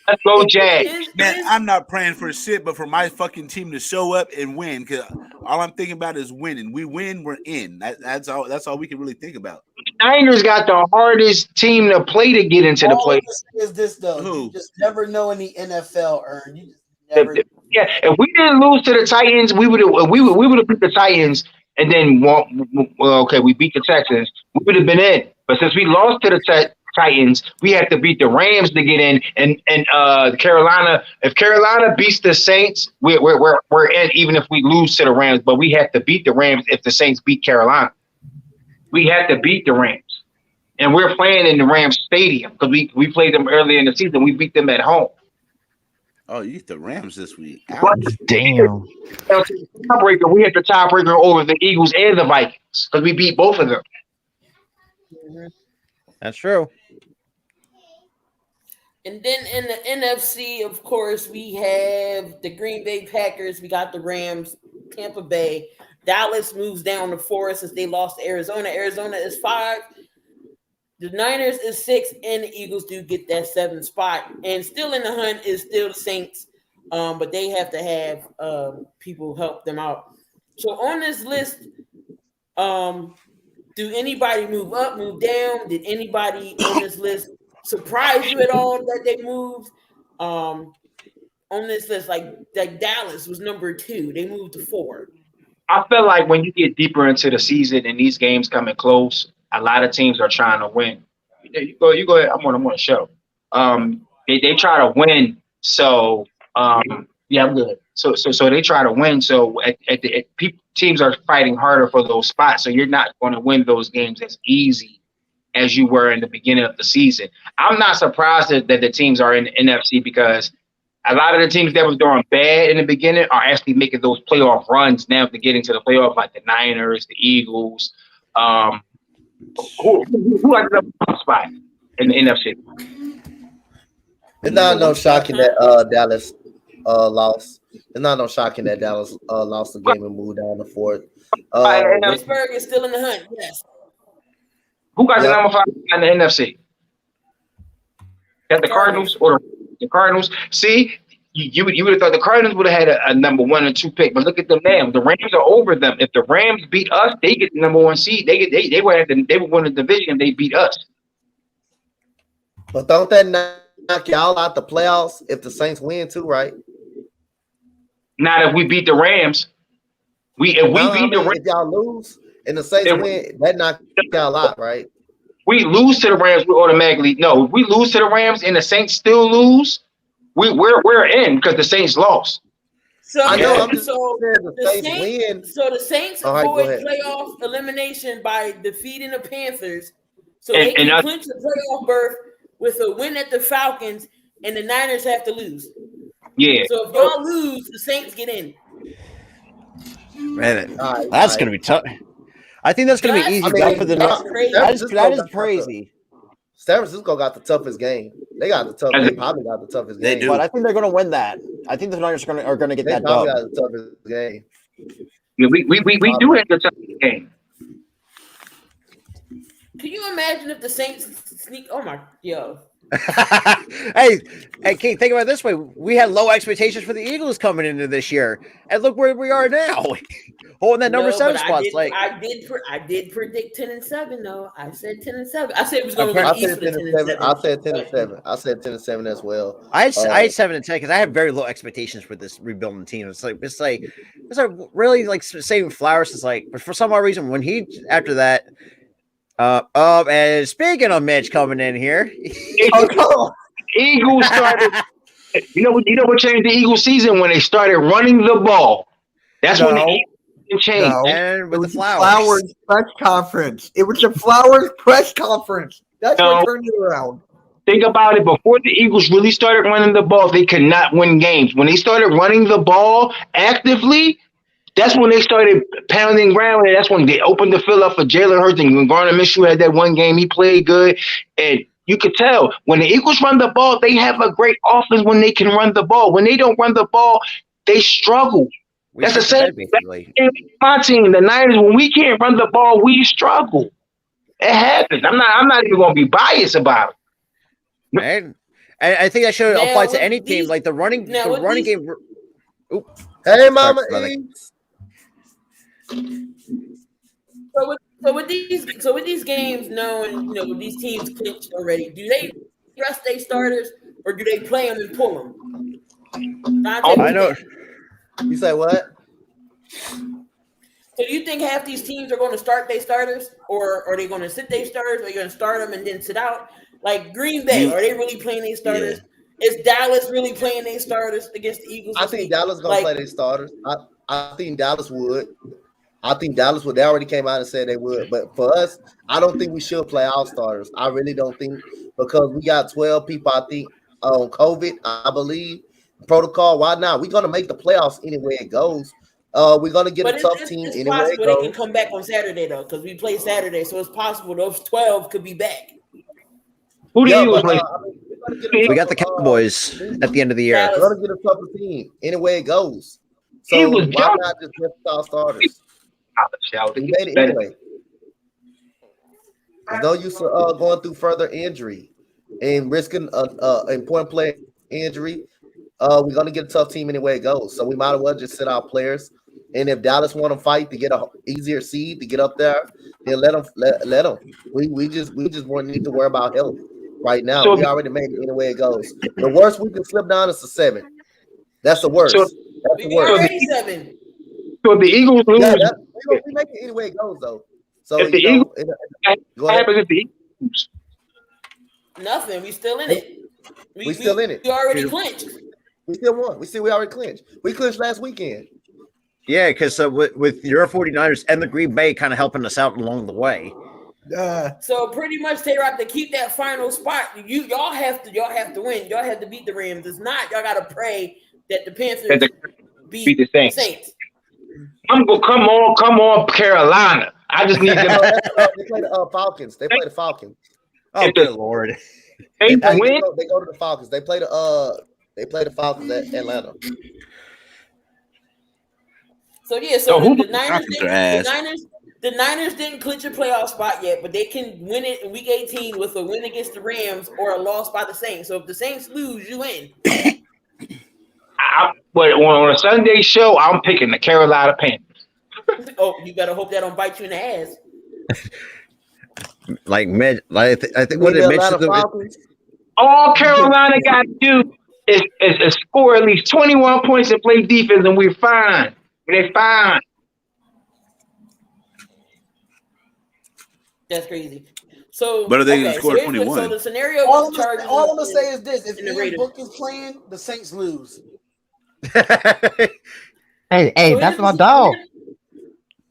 Let's go, Jags. Man, I'm not praying for shit, but for my fucking team to show up and win. Because all I'm thinking about is winning. We win, we're in. That's all. That's all we can really think about. Niners got the hardest team to play to get into the play. Is this though? Who? You just never know in the NFL, Ern. You just never. Yeah, if we didn't lose to the Titans, we would have beat the Titans, and then we beat the Texans. We would have been in. But since we lost to the Titans, we have to beat the Rams to get in, and Carolina. If Carolina beats the Saints, we're in. Even if we lose to the Rams, but we have to beat the Rams if the Saints beat Carolina. We have to beat the Rams, and we're playing in the Rams stadium because we played them earlier in the season. We beat them at home. Oh, you hit the Rams this week. Damn. Tiebreaker. We hit the tiebreaker over the Eagles and the Vikings because we beat both of them. That's true. And then in the NFC, of course, we have the Green Bay Packers. We got the Rams, Tampa Bay. Dallas moves down to 4 since they lost to Arizona. Arizona is 5. The Niners is 6, and the Eagles do get that 7th spot. And still in the hunt is still the Saints, but they have to have people help them out. So on this list, do anybody move up, move down? Did anybody on this list surprise you at all that they moved? On this list, like Dallas was number 2. They moved to 4. I feel like when you get deeper into the season and these games coming close, a lot of teams are trying to win. You go ahead. I'm on the show. They try to win. So yeah, I'm good. So they try to win. So teams are fighting harder for those spots. So you're not going to win those games as easy as you were in the beginning of the season. I'm not surprised that the teams are in the NFC because a lot of the teams that was doing bad in the beginning are actually making those playoff runs now to get into the playoff, like the Niners, the Eagles. Who has the spot in the NFC? It's not no shocking that Dallas lost. It's not no shocking that Dallas lost the game and moved down to 4th. Pittsburgh is still in the hunt. Yes. Who got the number 5 in the NFC? Got the Cardinals or the Cardinals? See, you would have thought the Cardinals would have had a number 1 and 2 pick, but look at them now. The Rams are over them. If the Rams beat us, they get the number 1 seed. They would win the division if they beat us. But don't that knock y'all out the playoffs if the Saints win too, right? Not if we beat the Rams. If y'all lose and the Saints win, that knock y'all out, right? We lose to the Rams, we automatically no. If we lose to the Rams and the Saints still lose, we're in because the Saints lost. So I know. I'm just saying the Saints win. So the Saints avoid playoff elimination by defeating the Panthers, so they can clinch the playoff berth with a win at the Falcons, and the Niners have to lose. Yeah. So if y'all lose, the Saints get in. Man, that's going to be tough. I think that's going to be easy. That is crazy. San Francisco got the toughest game. They got the toughest. They probably got the toughest game. They do. But I think they're going to win that. I think the Niners are going to get that dub. They probably got the toughest game. Yeah, we do have the toughest game. Can you imagine if the Saints sneak? Oh my, yo. hey, Keith, think about it this way. We had low expectations for the Eagles coming into this year. And look where we are now. Holding that number 7 spot. I did predict 10-7 though. I said 10-7. I said it was going to go east for 10-7. I said 10-7. I said 10-7 as well. I had 7-10 because I had very low expectations for this rebuilding team. It's like really like saving Flowers is like, but for some odd reason when he after that. And speaking of Mitch coming in here, Eagles started. You know what changed the Eagles season when they started running the ball. That's when the Eagles changed. No. And with the Flowers press conference. It was a Flowers press conference. That's what turned it around. Think about it. Before the Eagles really started running the ball, they could not win games. When they started running the ball actively, that's when they started pounding ground, and that's when they opened the field up for Jalen Hurts. And when Garner Minshew had that one game, he played good. And you could tell when the Eagles run the ball, they have a great offense when they can run the ball. When they don't run the ball, they struggle. That's the same thing. My team, the Niners, when we can't run the ball, we struggle. It happens. I'm not even going to be biased about it. Man, and I think that should apply to any team. Like the running game. Ooh. Hey, Mama E. So with these games, knowing these teams clinched already, do they rest their starters or do they play them and pull them? I know. You say what? So do you think half these teams are going to start their starters, or are they going to sit their starters, or are you going to start them and then sit out? Like Green Bay, are they really playing their starters? Yeah. Is Dallas really playing their starters against the Eagles? I think Dallas going to play their starters. I think Dallas would. They already came out and said they would. But for us, I don't think we should play our starters. I really don't think, because we got 12 people, I think, on COVID, I believe. Protocol, why not? We're going to make the playoffs anyway it goes. We're going to get a tough team anyway it goes. They can come back on Saturday, though, because we play Saturday. So it's possible those 12 could be back. Who do you play? We got the Cowboys at the end of the year. We're going to get a tougher team anyway it goes. So why not just get our starters? We made it anyway. There's no use of going through further injury and risking an important player injury. We're gonna get a tough team anyway it goes. So we might as well just sit our players. And if Dallas want to fight to get an easier seed to get up there, then let them. We just won't need to worry about health right now. We already made it anyway it goes. The worst we can slip down is a 7. That's the worst. That's the worst. 7. So the Eagles lose. Yeah, we make it anyway it goes though. So if the Eagles, what happens if the Eagles lose? Nothing. We still in it. We still in it. We already clinched. We still won. We already clinched. We clinched last weekend. Yeah, because with your 49ers and the Green Bay kind of helping us out along the way. So pretty much, Tayrock, to keep that final spot, y'all have to win. Y'all have to beat the Rams. If not, y'all got to pray that the Panthers beat the Saints. I'm gonna come on, Carolina. I just need to know. They play the Falcons. They play the Falcons. Oh, good Lord! They go to the Falcons. They play the Falcons at Atlanta. So the Niners didn't clinch a playoff spot yet, but they can win it in Week 18 with a win against the Rams or a loss by the Saints. So if the Saints lose, you win. But on a Sunday show, I'm picking the Carolina Panthers. Oh, you better hope that don't bite you in the ass. I think what it mentioned. All Carolina got to do is score at least 21 points and play defense, and we're fine. They're fine. That's crazy. So, but are they going to score 21? So the scenario. All I'm gonna say is this: if Ian Book is playing, the Saints lose. Hey, so that's my dog.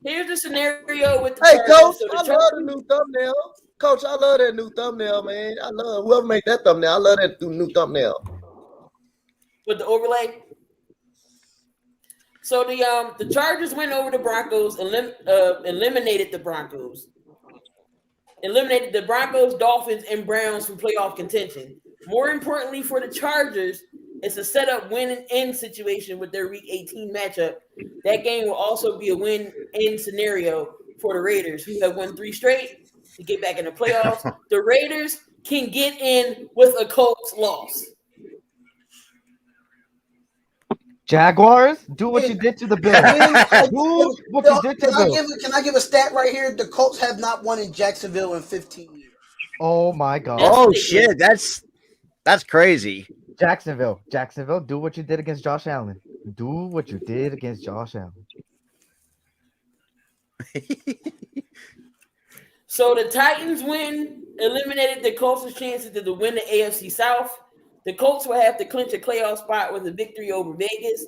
Here's the scenario with the Hey, Chargers. Coach, I love the new thumbnail. Coach, I love that new thumbnail, man. I love whoever made that thumbnail. I love that new thumbnail with the overlay. So the Chargers went over the Broncos, eliminated the Broncos. Eliminated the Broncos, Dolphins, and Browns from playoff contention. More importantly for the Chargers, it's a setup win-and-end situation with their Week 18 matchup. That game will also be a win-in scenario for the Raiders, who have won 3 straight to get back in the playoffs. The Raiders can get in with a Colts loss. Jaguars, do what you did to the Bills. Do what you did to the Bills. Can I give a stat right here? The Colts have not won in Jacksonville in 15 years. Oh my God! Oh shit, that's crazy. Jacksonville, do what you did against Josh Allen. Do what you did against Josh Allen. So the Titans win, eliminated the Colts' chances to win the AFC South. The Colts will have to clinch a playoff spot with a victory over Vegas.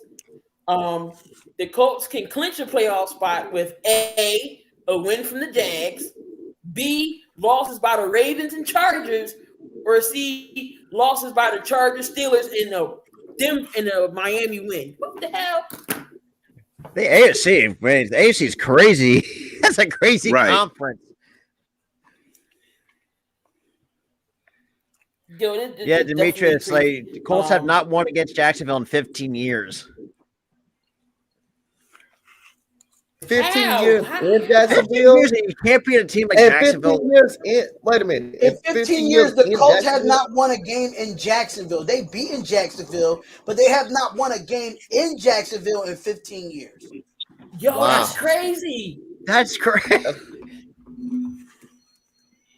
The Colts can clinch a playoff spot with A, a win from the Jags, B, losses by the Ravens and Chargers, or C, losses by the Chargers, Steelers, in the Miami win. What the hell? The AFC, man, the AFC is crazy. That's a crazy conference. Yo, Demetrius, like the Colts have not won against Jacksonville in 15 years. 15 years in Jacksonville. You can't beat a team like Jacksonville. 15 years in, wait a minute. In 15 years, the Colts have not won a game in Jacksonville. They've beaten Jacksonville, but they have not won a game in Jacksonville in 15 years. Yo, that's crazy. That's crazy.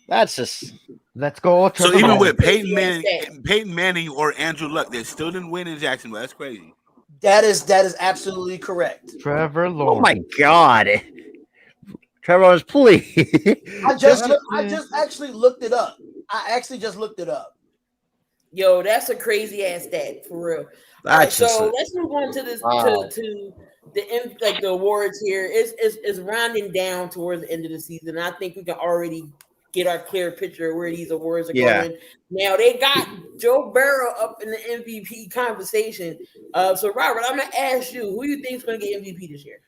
That's just. Let's go. So even with Peyton Manning or Andrew Luck, they still didn't win in Jacksonville. That's crazy. That is absolutely correct. Trevor Lawrence. Oh my God. Trevor Lawrence, please. I just actually looked it up. Yo, that's a crazy ass stat for real. So let's move on to this to the awards here. It's rounding down towards the end of the season. I think we can already get our clear picture of where these awards are going. Now they got Joe Burrow up in the MVP conversation. So Robert, I'm gonna ask you, who you think is gonna get MVP this year?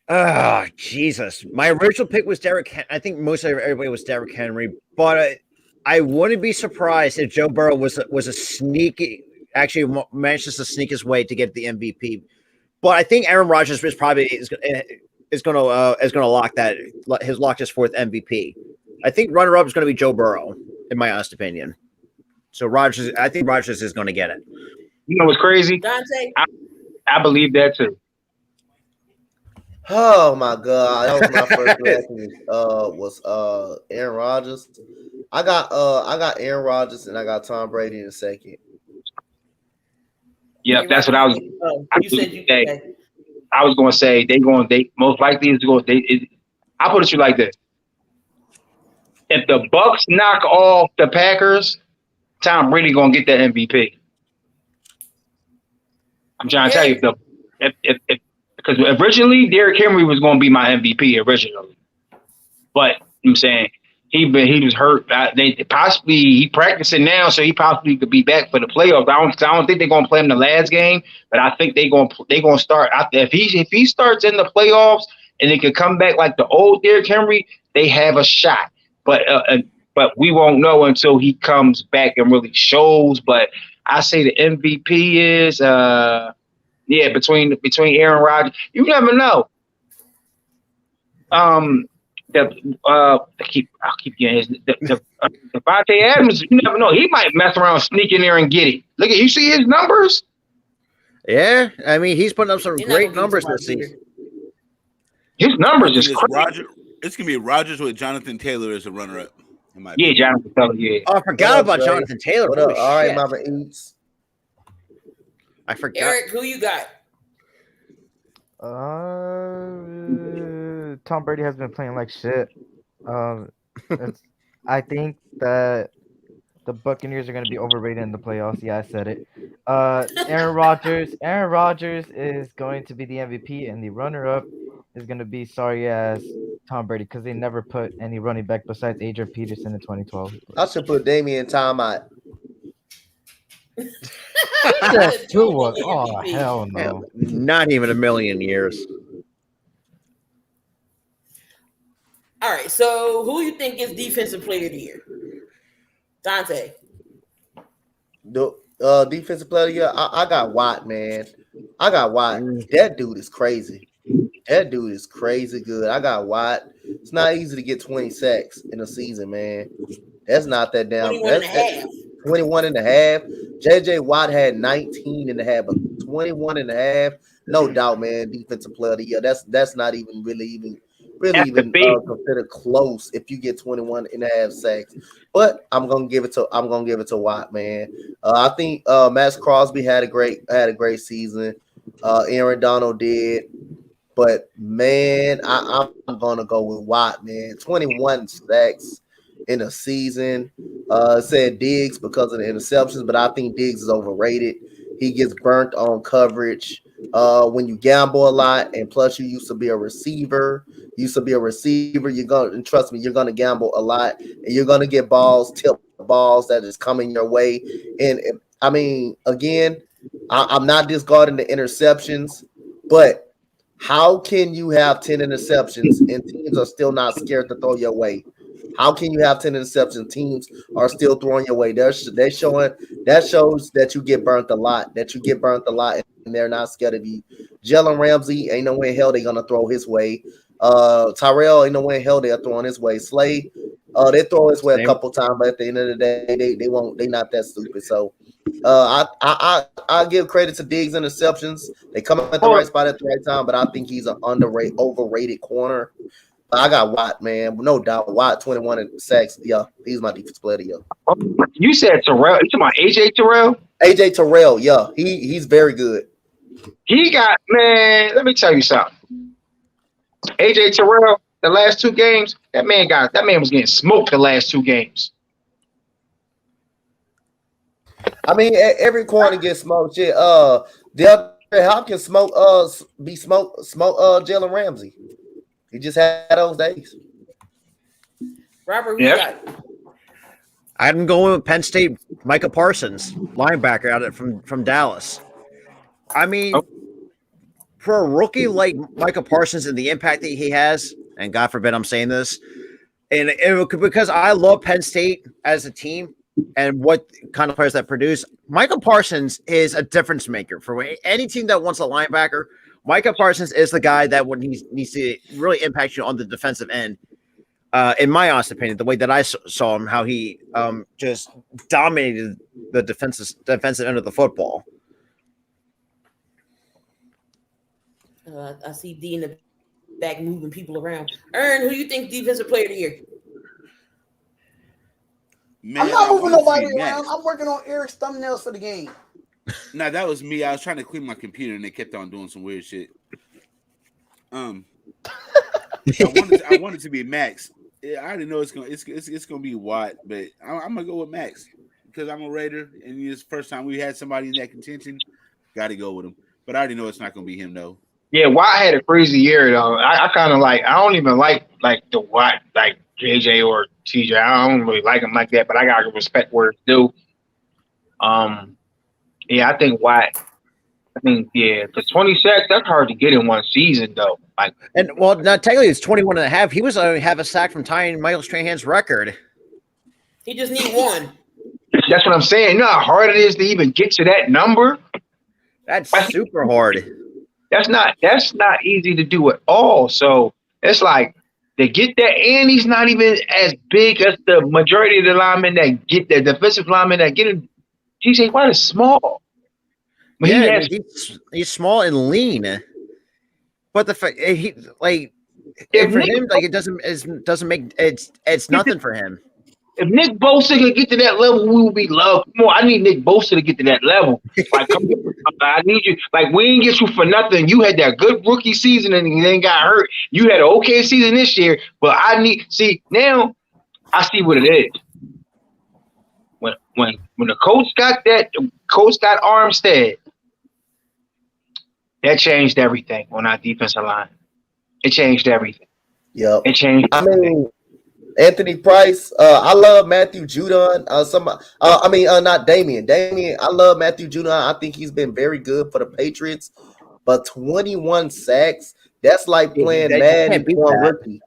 Oh, Jesus. My original pick was Derrick Henry. I think most of everybody was Derrick Henry, but I wouldn't be surprised if Joe Burrow was a sneaky, actually manages to sneak his way to get the MVP. But I think Aaron Rodgers is probably going to lock his fourth MVP. I think runner-up is going to be Joe Burrow, in my honest opinion. So I think Rodgers is going to get it. You know what's crazy? Dante? I believe that too. Oh my God, that was my first reaction. Was Aaron Rodgers? I got Aaron Rodgers and I got Tom Brady in a second. Yeah, that's what I was. You said you say. I was going to say they most likely is to go. I put it to you like this: if the Bucks knock off the Packers, Tom Brady going to get that MVP. I'm trying to tell you if because originally Derrick Henry was going to be my MVP originally, but I'm saying he was hurt. He practicing now, so he possibly could be back for the playoffs. I don't think they're going to play him the last game, but I think they're going to start. If he starts in the playoffs and they could come back like the old Derrick Henry, they have a shot. But we won't know until he comes back and really shows. But I say the MVP is between Aaron Rodgers. You never know. I'll keep getting his Devontae Adams. You never know. He might mess around, sneak in there and get it. Look at you. See his numbers? Yeah, I mean he's putting up some great numbers this season. His numbers is crazy. It's gonna be Rodgers with Jonathan Taylor as a runner-up. Jonathan Taylor. Yeah. Oh, I forgot about Jonathan Taylor. What up? All right, Mama Eats. I forgot. Eric, who you got? Tom Brady has been playing like shit. I think that the Buccaneers are going to be overrated in the playoffs. Yeah, I said it. Aaron Rodgers is going to be the MVP, and the runner-up is going to be sorry ass Tom Brady because they never put any running back besides Adrian Peterson in 2012. I should put Damian time out. That's Tua. Oh hell Yeah, no! not even a million years. All right, so who you think is defensive player of the year? Dante. The defensive player of the year, I got Watt, man. I got Watt. That dude is crazy. That dude is crazy good. I got Watt. It's not easy to get 20 sacks in a season, man. That's not that damn. 21 and a half. 21 and a half. JJ Watt had 19 and a half, but 21 and a half. No doubt, man. Defensive player of the year. That's not even really considered close if you get 21 and a half sacks. But I'm gonna give it to Watt, man. I think Max Crosby had a great season. Aaron Donald did. But man, I'm gonna go with Watt, man. 21 sacks in a season. Said Diggs because of the interceptions, but I think Diggs is overrated. He gets burnt on coverage. When you gamble a lot, and plus you used to be a receiver, you're gonna, and trust me, you're gonna gamble a lot, and you're gonna get tipped balls that is coming your way. And I mean, again, I'm not discarding the interceptions, but how can you have 10 interceptions and teams are still not scared to throw your way? How can you have 10 interceptions? Teams are still throwing your way. That shows that you get burnt a lot. And they're not scared of you. Jalen Ramsey, ain't no way in hell they're gonna throw his way. Tyrell, ain't no way in hell they're throwing his way. Slay, they throw his way a couple times, but at the end of the day, they won't. They not that stupid. So, I give credit to Diggs' interceptions. They come at the right spot at the right time, but I think he's an overrated corner. I got Watt, man, no doubt. Watt, 21 sacks. Yeah, he's my defense player of the year. You said Terrell. You talking about AJ Terrell? AJ Terrell, yeah, he's very good. He got, man. Let me tell you something. AJ Terrell, the last 2 games, that man was getting smoked the last 2 games. I mean, every corner gets smoked. Shit. DeAndre Hopkins smoked Jalen Ramsey. He just had those days. Robert, who you got? I'm going with Penn State, Micah Parsons, linebacker out from Dallas. I mean, for a rookie like Micah Parsons and the impact that he has, and God forbid I'm saying this, and because I love Penn State as a team and what kind of players that produce, Micah Parsons is a difference maker for any team that wants a linebacker. Micah Parsons is the guy that when he needs to really impact you on the defensive end. In my honest opinion, the way that I saw him, how he just dominated the defensive end of the football. I see D in the back moving people around. Ern, who you think defensive player of the year? Man, I'm not moving nobody around. I'm working on Eric's thumbnails for the game. No, that was me. I was trying to clean my computer and they kept on doing some weird shit. I wanted to be Max. I already know it's gonna be Watt, but I'm gonna go with Max because I'm a Raider and it's the first time we had somebody in that contention. Got to go with him, but I already know it's not gonna be him though. Yeah, Watt had a crazy year though. I kind of I don't even like the Watt like JJ or TJ. I don't really like him like that, but I gotta respect where it's due. Yeah, I think Watt. Because 20 sacks, that's hard to get in one season, though. Now technically it's 21 and a half. He was have a sack from tying Michael Strahan's record. He just need one. That's what I'm saying. You know how hard it is to even get to that number? That's super hard. That's not easy to do at all. So it's like they get that, and he's not even as big as the majority of the linemen that get the defensive linemen that get him. TJ Watt is small. But yeah, he's small and lean. But the fact for him, it doesn't make it's nothing for him. If Nick Bosa could get to that level, we would be loved more. I need Nick Bosa to get to that level. Come on, I need you. We ain't get you for nothing. You had that good rookie season and you then got hurt. You had an okay season this year, but now I see what it is. When the coach got Armstead, that changed everything on our defensive line. It changed everything. Yep. It changed. I mean, Anthony Price. I love Matthew Judon. Not Damian. Damian. I love Matthew Judon. I think he's been very good for the Patriots. But 21 sacks. That's like playing Madden on rookie.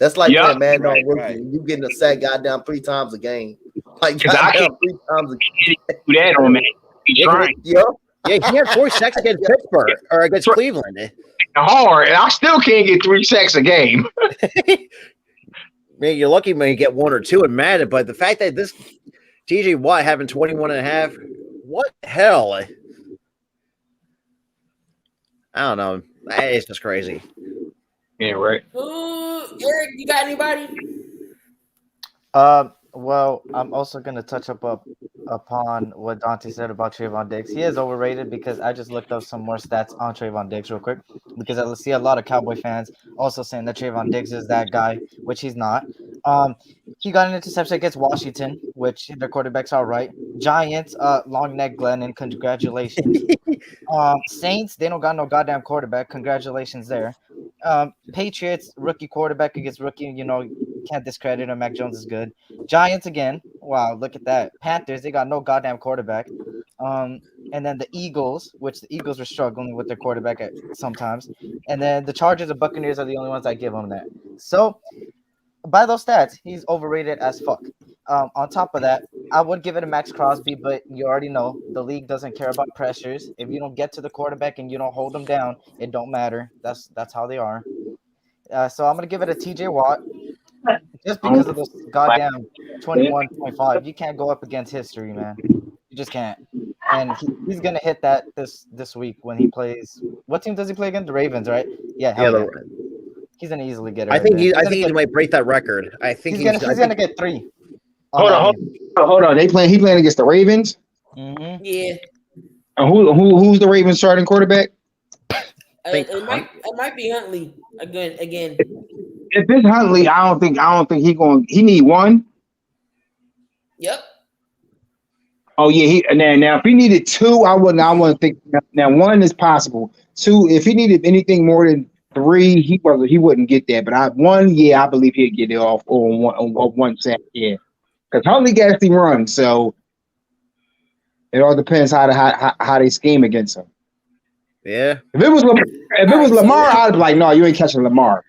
That's like playing Madden on rookie. Right. You getting a sack goddamn 3 times a game. Like goddamn 3 times a game. Do that on man. Yeah, he had 4 sacks against Pittsburgh or against Cleveland. Hard, and I still can't get 3 sacks a game. Man, you're lucky when you get 1 or 2 in Madden, but the fact that this TJ Watt having 21 and a half, what the hell? I don't know. It's just crazy. Yeah, right. Eric, you got anybody? Well, I'm also going to touch upon what Dante said about Trayvon Diggs. He is overrated because I just looked up some more stats on Trayvon Diggs real quick because I see a lot of Cowboy fans also saying that Trayvon Diggs is that guy, which he's not. He got an interception against Washington, which their quarterback's all right. Giants, long neck Glennon, congratulations. Saints, they don't got no goddamn quarterback. Congratulations there. Patriots, rookie quarterback against rookie, can't discredit him. Mac Jones is good. Giants again. Wow, look at that. Panthers, they got no goddamn quarterback. And then the Eagles, which the Eagles were struggling with their quarterback at sometimes. And then the Chargers and Buccaneers are the only ones I give them that. So by those stats, he's overrated as fuck. On top of that, I would give it a Max Crosby, but you already know the league doesn't care about pressures. If you don't get to the quarterback and you don't hold them down, it don't matter. That's how they are. So I'm gonna give it a TJ Watt, just because of those goddamn 21.5. You can't go up against history, man. You just can't. And he's gonna hit that this week when he plays. What team does he play again? The Ravens, right? Yeah. He's gonna easily get it. I think he might break that record. I think he's gonna get 3. Hold on. He playing against the Ravens. Mm-hmm. Yeah. Who's the Ravens starting quarterback? It might be Huntley again. If it's Huntley, I don't think he need 1. Yep. Oh yeah, now if he needed 2, I wouldn't think. Now 1 is possible. 2, if he needed anything more than 3, he wouldn't get that. But 1, I believe he'd get it off on 1 sack. Yeah, because Huntley can actually run, so it all depends how they scheme against him. Yeah. If it was Lamar, I'd be like, no, you ain't catching Lamar.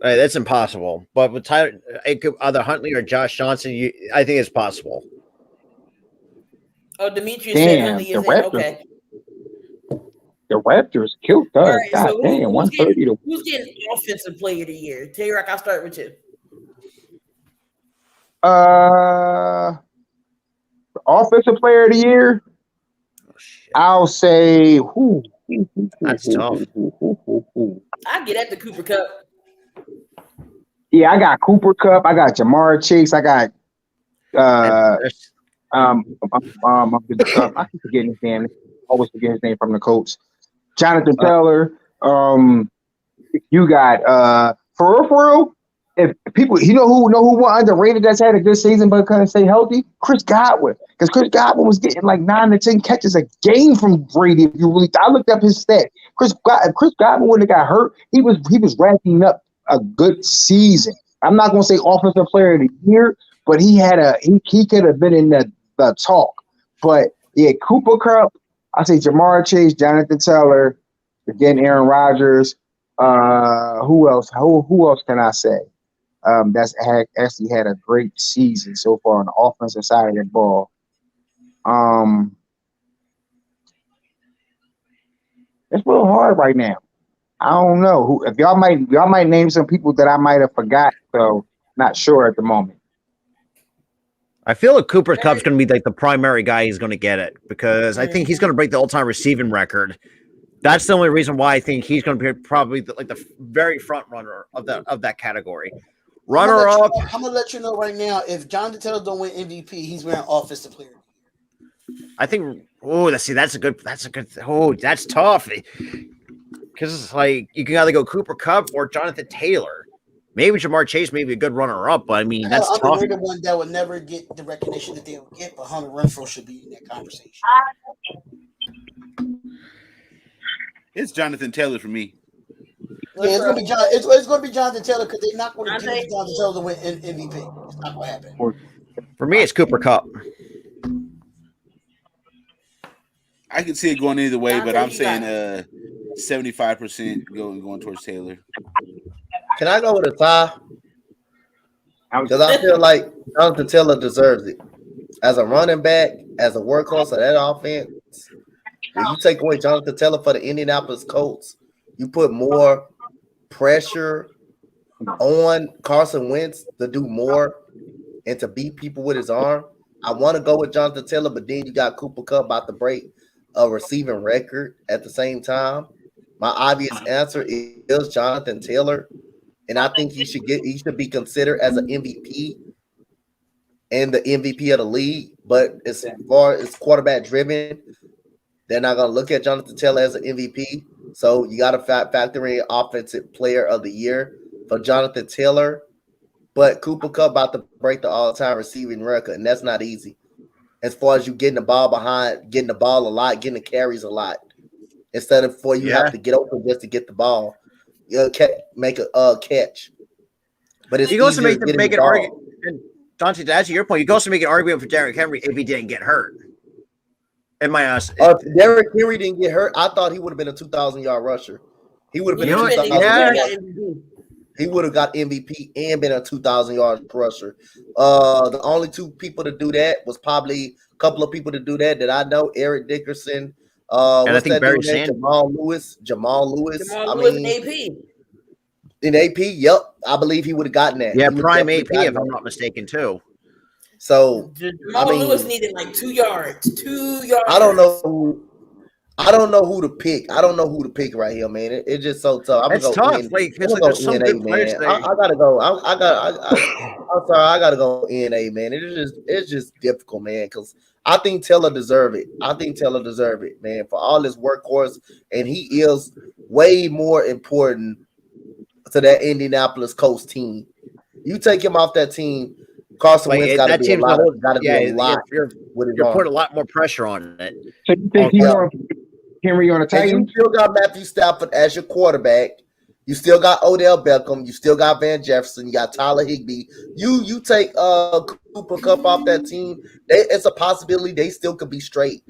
Right, that's impossible. But with Tyler, it could either Huntley or Josh Johnson. I think it's possible. Oh, Demetrius said Huntley is okay. The Raptors killed us. Right, God so damn, 130 who's getting offensive player of the year? Tayrock, I'll start with you. Offensive player of the year. I'll say who? That's tough. I get at the Cooper Cup. Yeah, I got Cooper Cup. I got Jamar Chase. I got I keep forgetting his name. Always forget his name from the Colts. Jonathan Taylor. You got for real. If people, who won underrated that's had a good season but couldn't stay healthy, Chris Godwin, because Chris Godwin was getting like 9 to 10 catches a game from Brady. If you really, I looked up his stat. If Chris Godwin wouldn't have got hurt, he was racking up a good season. I'm not gonna say offensive player of the year, but he could have been in the talk. But yeah, Cooper Kupp, I say Jamar Chase, Jonathan Taylor, again Aaron Rodgers. Who else? Who else can I say? That's actually had a great season so far on the offensive side of the ball. It's a little hard right now. I don't know who. If y'all might name some people that I might have forgot. So not sure at the moment. I feel like Cooper Kupp's going to be like the primary guy he's going to get it because I think he's going to break the all-time receiving record. That's the only reason why I think he's going to be probably the very front runner of that category. Runner up. I'm gonna let you know right now. If Jonathan Taylor don't win MVP, he's wearing offensive player. I think. Oh, that's good. Oh, that's tough. Because it's like you can either go Cooper Kupp or Jonathan Taylor. Maybe Jamar Chase may be a good runner up, but I mean that's tough. Underrated one that would never get the recognition that they would get, but Hunter Renfrow should be in that conversation. It's Jonathan Taylor for me. Yeah, it's gonna be John. It's gonna be Jonathan Taylor because they're not going to give it to Jonathan Taylor to win MVP. It's not going to happen. For me, it's Cooper Kupp. I can see it going either way, but I'm saying 75% going towards Taylor. Can I go with a tie? Because I feel like Jonathan Taylor deserves it. As a running back, as a workhorse of that offense, when you take away Jonathan Taylor for the Indianapolis Colts, you put more pressure on Carson Wentz to do more and to beat people with his arm. I want to go with Jonathan Taylor, but then you got Cooper Kupp about to break a receiving record at the same time. My obvious answer is Jonathan Taylor, and I think he should be considered as an MVP and the MVP of the league. But as far as quarterback driven, they're not going to look at Jonathan Taylor as an MVP. So you got to factor in offensive player of the year for Jonathan Taylor. But Cooper Kupp about to break the all-time receiving record, and that's not easy. As far as you getting the ball behind, getting the ball a lot, getting the carries a lot. Instead of you have to get open just to get the ball. You make a catch. But it's you can also make an argument. Dante, to answer your point, you can also make an argument for Derrick Henry if he didn't get hurt. If Derrick Henry didn't get hurt, I thought he would have been a 2,000-yard rusher. He would have been a 2,000. He would have got MVP and been a 2,000-yard rusher. The only two people to do that was probably a couple of people to do that I know. Eric Dickerson. And I think Barry Sanders. Jamal Lewis. AP. In AP, yep. I believe he would have gotten that. Yeah, prime AP, if I'm not mistaken, too. So Jamal Lewis needed like 2 yards. 2 yards. I don't know who to pick. I don't know who to pick right here, man. It's just so tough. It's tough. There's some good players there. I gotta go. I'm sorry. I gotta go NA, man. It's just difficult, man. Because I think Taylor deserve it. Man, for all his workhorse, and he is way more important to that Indianapolis Colts team. You take him off that team, Carson Wentz got to do a lot. You're putting a lot more pressure on it. So you think he's more Henry on the Titans? You still got Matthew Stafford as your quarterback. You still got Odell Beckham. You still got Van Jefferson. You got Tyler Higbee. You take Cooper Kupp off that team. It's a possibility they still could be straight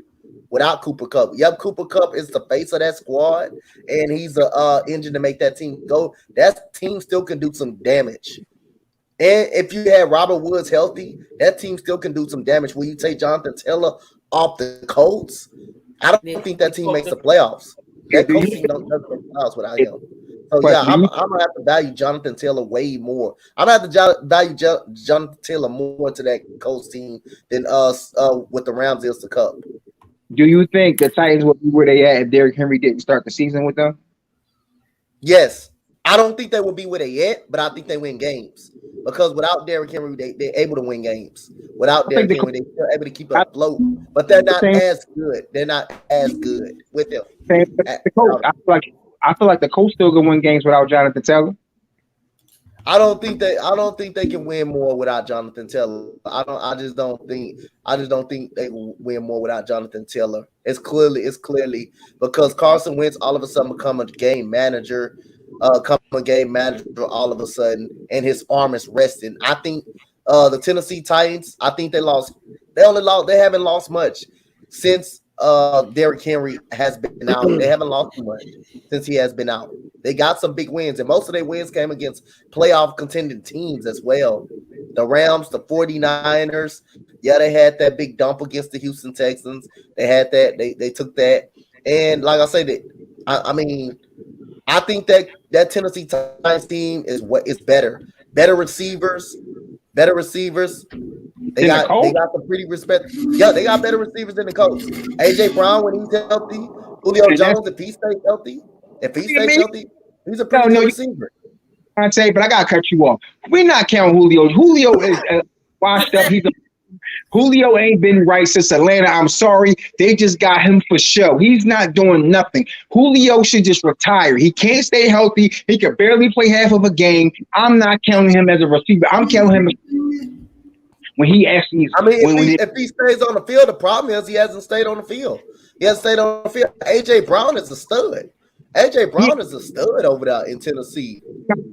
without Cooper Kupp. Yep, Cooper Kupp is the face of that squad, and he's the engine to make that team go. That team still can do some damage. And if you had Robert Woods healthy, that team still can do some damage. When you take Jonathan Taylor off the Colts, I don't think that team makes the playoffs. That Colts team doesn't make the playoffs without him. So, yeah, I'm going to have to value Jonathan Taylor way more. I'm going to have to value Jonathan Taylor more to that Colts team than with the Rams is the Cup. Do you think the Titans would be where they at if Derrick Henry didn't start the season with them? Yes. I don't think they will be where they at, but I think they win games. Because without Derrick Henry, they're able to win games. Without Derrick Henry, they're still able to keep it afloat. But they're not as good. They're not as good with them. I feel like the Colts still gonna win games without Jonathan Taylor. I don't think they can win more without Jonathan Taylor. I just don't think they will win more without Jonathan Taylor. It's clearly because Carson Wentz all of a sudden become a game manager. All of a sudden, and his arm is resting. I think the Tennessee Titans, I think they haven't lost much since Derrick Henry has been out. They haven't lost too much since he has been out. They got some big wins, and most of their wins came against playoff contending teams as well. The Rams, the 49ers, yeah, they had that big dump against the Houston Texans. They had that. They took that. And like I said, I think that Tennessee Titans team is better. Better receivers. They got some pretty respect. Yeah, they got better receivers than the Colts. AJ Brown when he's healthy. Julio Jones if he stays healthy. He's a pretty good receiver. I'd say, but I gotta cut you off. We're not counting Julio. Julio is washed up. Julio ain't been right since Atlanta. I'm sorry. They just got him for show. He's not doing nothing. Julio should just retire. He can't stay healthy. He can barely play half of a game. I'm not counting him as a receiver. I'm counting him when he actually. If he stays on the field, the problem is he hasn't stayed on the field. AJ Brown is a stud. AJ Brown is a stud over there in Tennessee.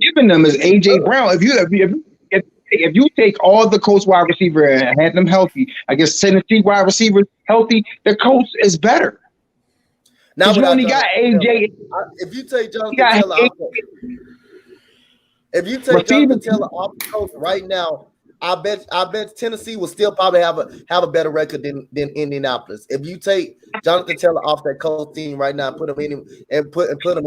Giving them is AJ Brown. If you take all the Colts wide receiver and had them healthy, I guess Tennessee wide receivers healthy, the Colts is better. Now you only got AJ. If you take Jonathan Taylor off, off the Colts right now, I bet Tennessee will still probably have a better record than Indianapolis. If you take Jonathan Taylor off that Colts team right now, put him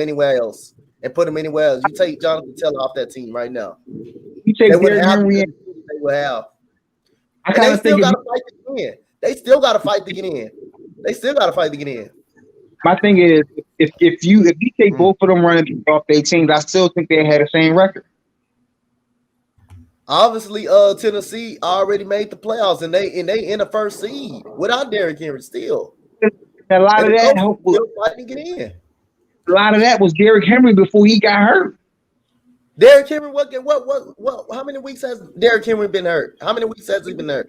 anywhere else, you take Jonathan Taylor off that team right now. You take Derrick Henry. They will have. And they still got to fight to get in. They still got to fight to get in. My thing is, if you take both of them running off their teams, I still think they had the same record. Obviously, Tennessee already made the playoffs, and they in the first seed without Derrick Henry still. A lot of that, fighting to get in. A lot of that was Derrick Henry before he got hurt. Derrick Henry, what? How many weeks has Derrick Henry been hurt? How many weeks has he been hurt?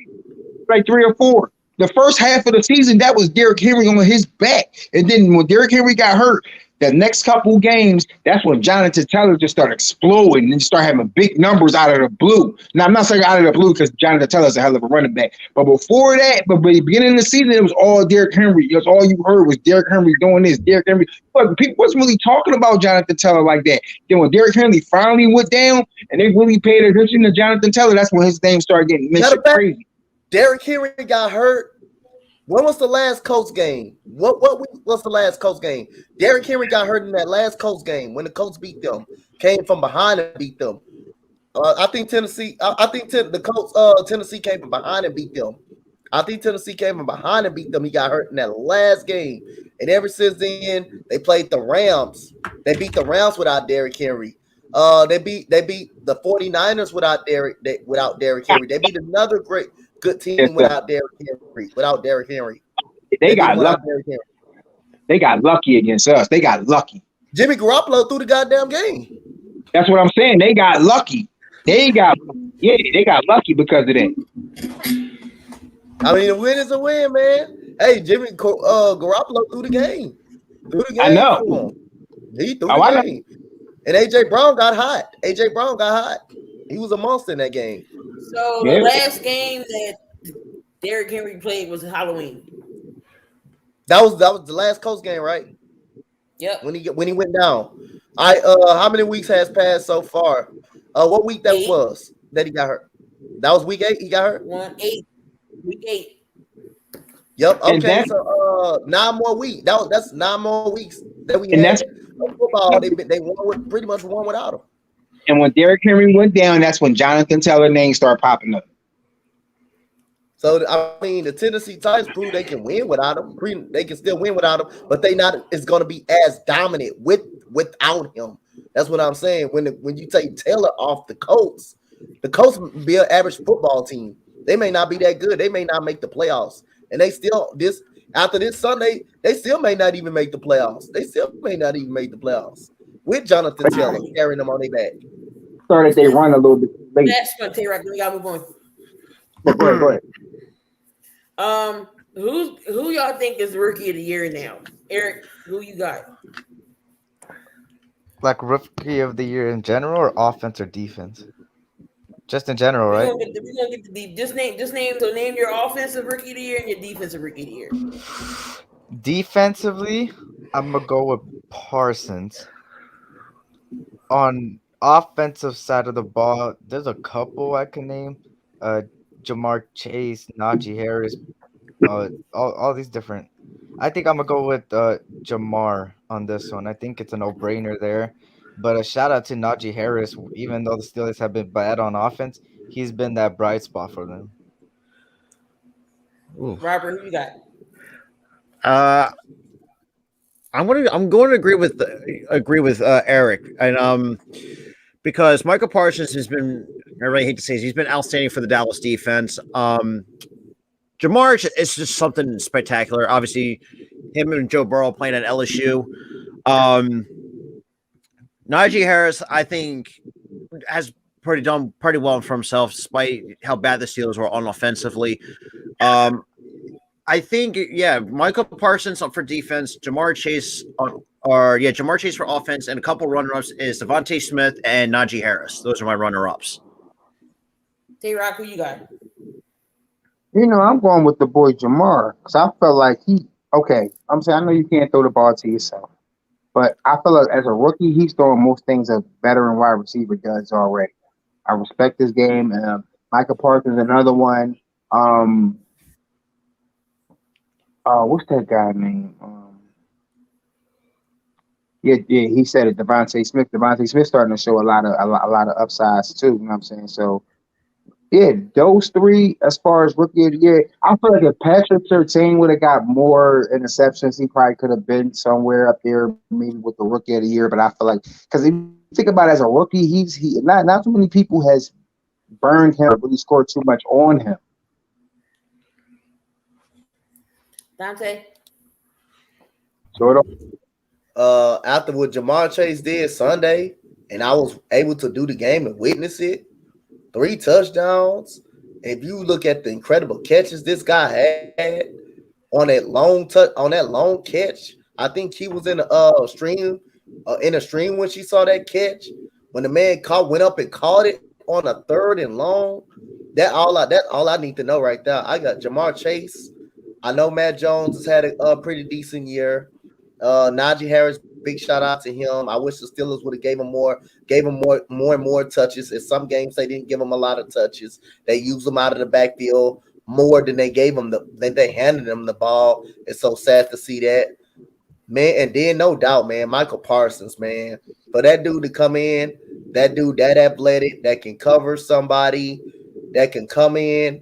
Like 3 or 4. The first half of the season, that was Derrick Henry on his back. And then when Derrick Henry got hurt, the next couple games, that's when Jonathan Taylor just started exploding and start having big numbers out of the blue. Now, I'm not saying out of the blue because Jonathan Taylor's a hell of a running back. But before that, but the beginning of the season, it was all Derrick Henry. That's all you heard was Derrick Henry doing this, Derrick Henry. But people wasn't really talking about Jonathan Taylor like that. Then when Derrick Henry finally went down and they really paid attention to Jonathan Taylor, that's when his name started getting mentioned crazy. Derrick Henry got hurt. When was the last Colts game? What was the last Colts game? Derrick Henry got hurt in that last Colts game when the Colts beat them. Came from behind and beat them. I think Tennessee. The Colts. Tennessee came from behind and beat them. I think Tennessee came from behind and beat them. He got hurt in that last game, and ever since then they played the Rams. They beat the Rams without Derrick Henry. They beat the 49ers without Derrick Henry. They beat another good team without Derrick Henry. They got lucky. They got lucky against us. They got lucky. Jimmy Garoppolo threw the goddamn game. That's what I'm saying. They got lucky. They got lucky because of that. I mean, a win is a win, man. Hey, Jimmy Garoppolo threw the game. I know. He threw the game. And AJ Brown got hot. He was a monster in that game. So the last game that Derrick Henry played was Halloween. That was the last Colts game, right? Yep. When he went down. How many weeks has passed so far? What week that 8. was that he got hurt? That was week 8. He got hurt. Week 8. Yep. Okay. So 9 more weeks. That's 9 more weeks that we had. Football. They pretty much won without him. And when Derrick Henry went down, that's when Jonathan Taylor's name started popping up. So I mean, the Tennessee Titans proved they can win without him. They can still win without him, but it's going to be as dominant without him. That's what I'm saying. When you take Taylor off the Colts be an average football team. They may not be that good. They may not make the playoffs, and they still after this Sunday, they still may not even make the playoffs. With Jonathan Taylor carrying them on their back. Sorry that they run a little bit late. That's fun, Tayrock. We gotta move on. Go ahead. Who y'all think is rookie of the year now? Eric, who you got? Like rookie of the year in general, or offense or defense? Just in general, right? We're gonna get the just name your offensive rookie of the year and your defensive rookie of the year. Defensively, I'm gonna go with Parsons. On offensive side of the ball, there's a couple I can name. Jamar Chase, Najee Harris, all these different. I think I'm gonna go with Jamar on this one. I think it's a no-brainer there. But a shout out to Najee Harris, even though the Steelers have been bad on offense, he's been that bright spot for them. Ooh. Robert, who you got? I'm going to agree with Eric, and because Michael Parsons has been, I really hate to say, he's been outstanding for the Dallas defense. Jamar is just something spectacular. Obviously, him and Joe Burrow playing at LSU. Najee Harris, I think, has done pretty well for himself, despite how bad the Steelers were on offensively. I think, Michael Parsons up for defense, Jamar Chase on are Jamar Chase for offense, and a couple runner-ups is Devontae Smith and Najee Harris. Those are my runner-ups. Tayrock, who you got? I'm going with the boy Jamar because I felt like I'm saying I know you can't throw the ball to yourself, but I feel like as a rookie, he's throwing most things a veteran wide receiver does already. I respect his game. Micah Parsons, another one. What's that guy name? He said it. Devontae Smith. Devontae Smith starting to show a lot of upsides too. You know what I'm saying? So yeah, those three as far as rookie of the year, I feel like if Patrick Surtain would have got more interceptions, he probably could have been somewhere up there, maybe with the rookie of the year. But I feel like because if you think about it as a rookie, he not too many people has burned him, really scored too much on him. Dante? Sort of. After what Jamar Chase did Sunday, and I was able to do the game and witness it, 3 touchdowns. If you look at the incredible catches this guy had on that long catch, I think he was in a stream when she saw that catch. When the man went up and caught it on a 3rd and long. That's all I need to know right there. I got Jamar Chase. I know Matt Jones has had a pretty decent year. Najee Harris, big shout out to him. I wish the Steelers would have gave him more and more touches. In some games, they didn't give him a lot of touches. They used him out of the backfield more than they gave him than they handed him the ball. It's so sad to see that, man. And then no doubt, man, Michael Parsons, man, for that dude to come in, that dude that athletic, that can cover somebody, that can come in,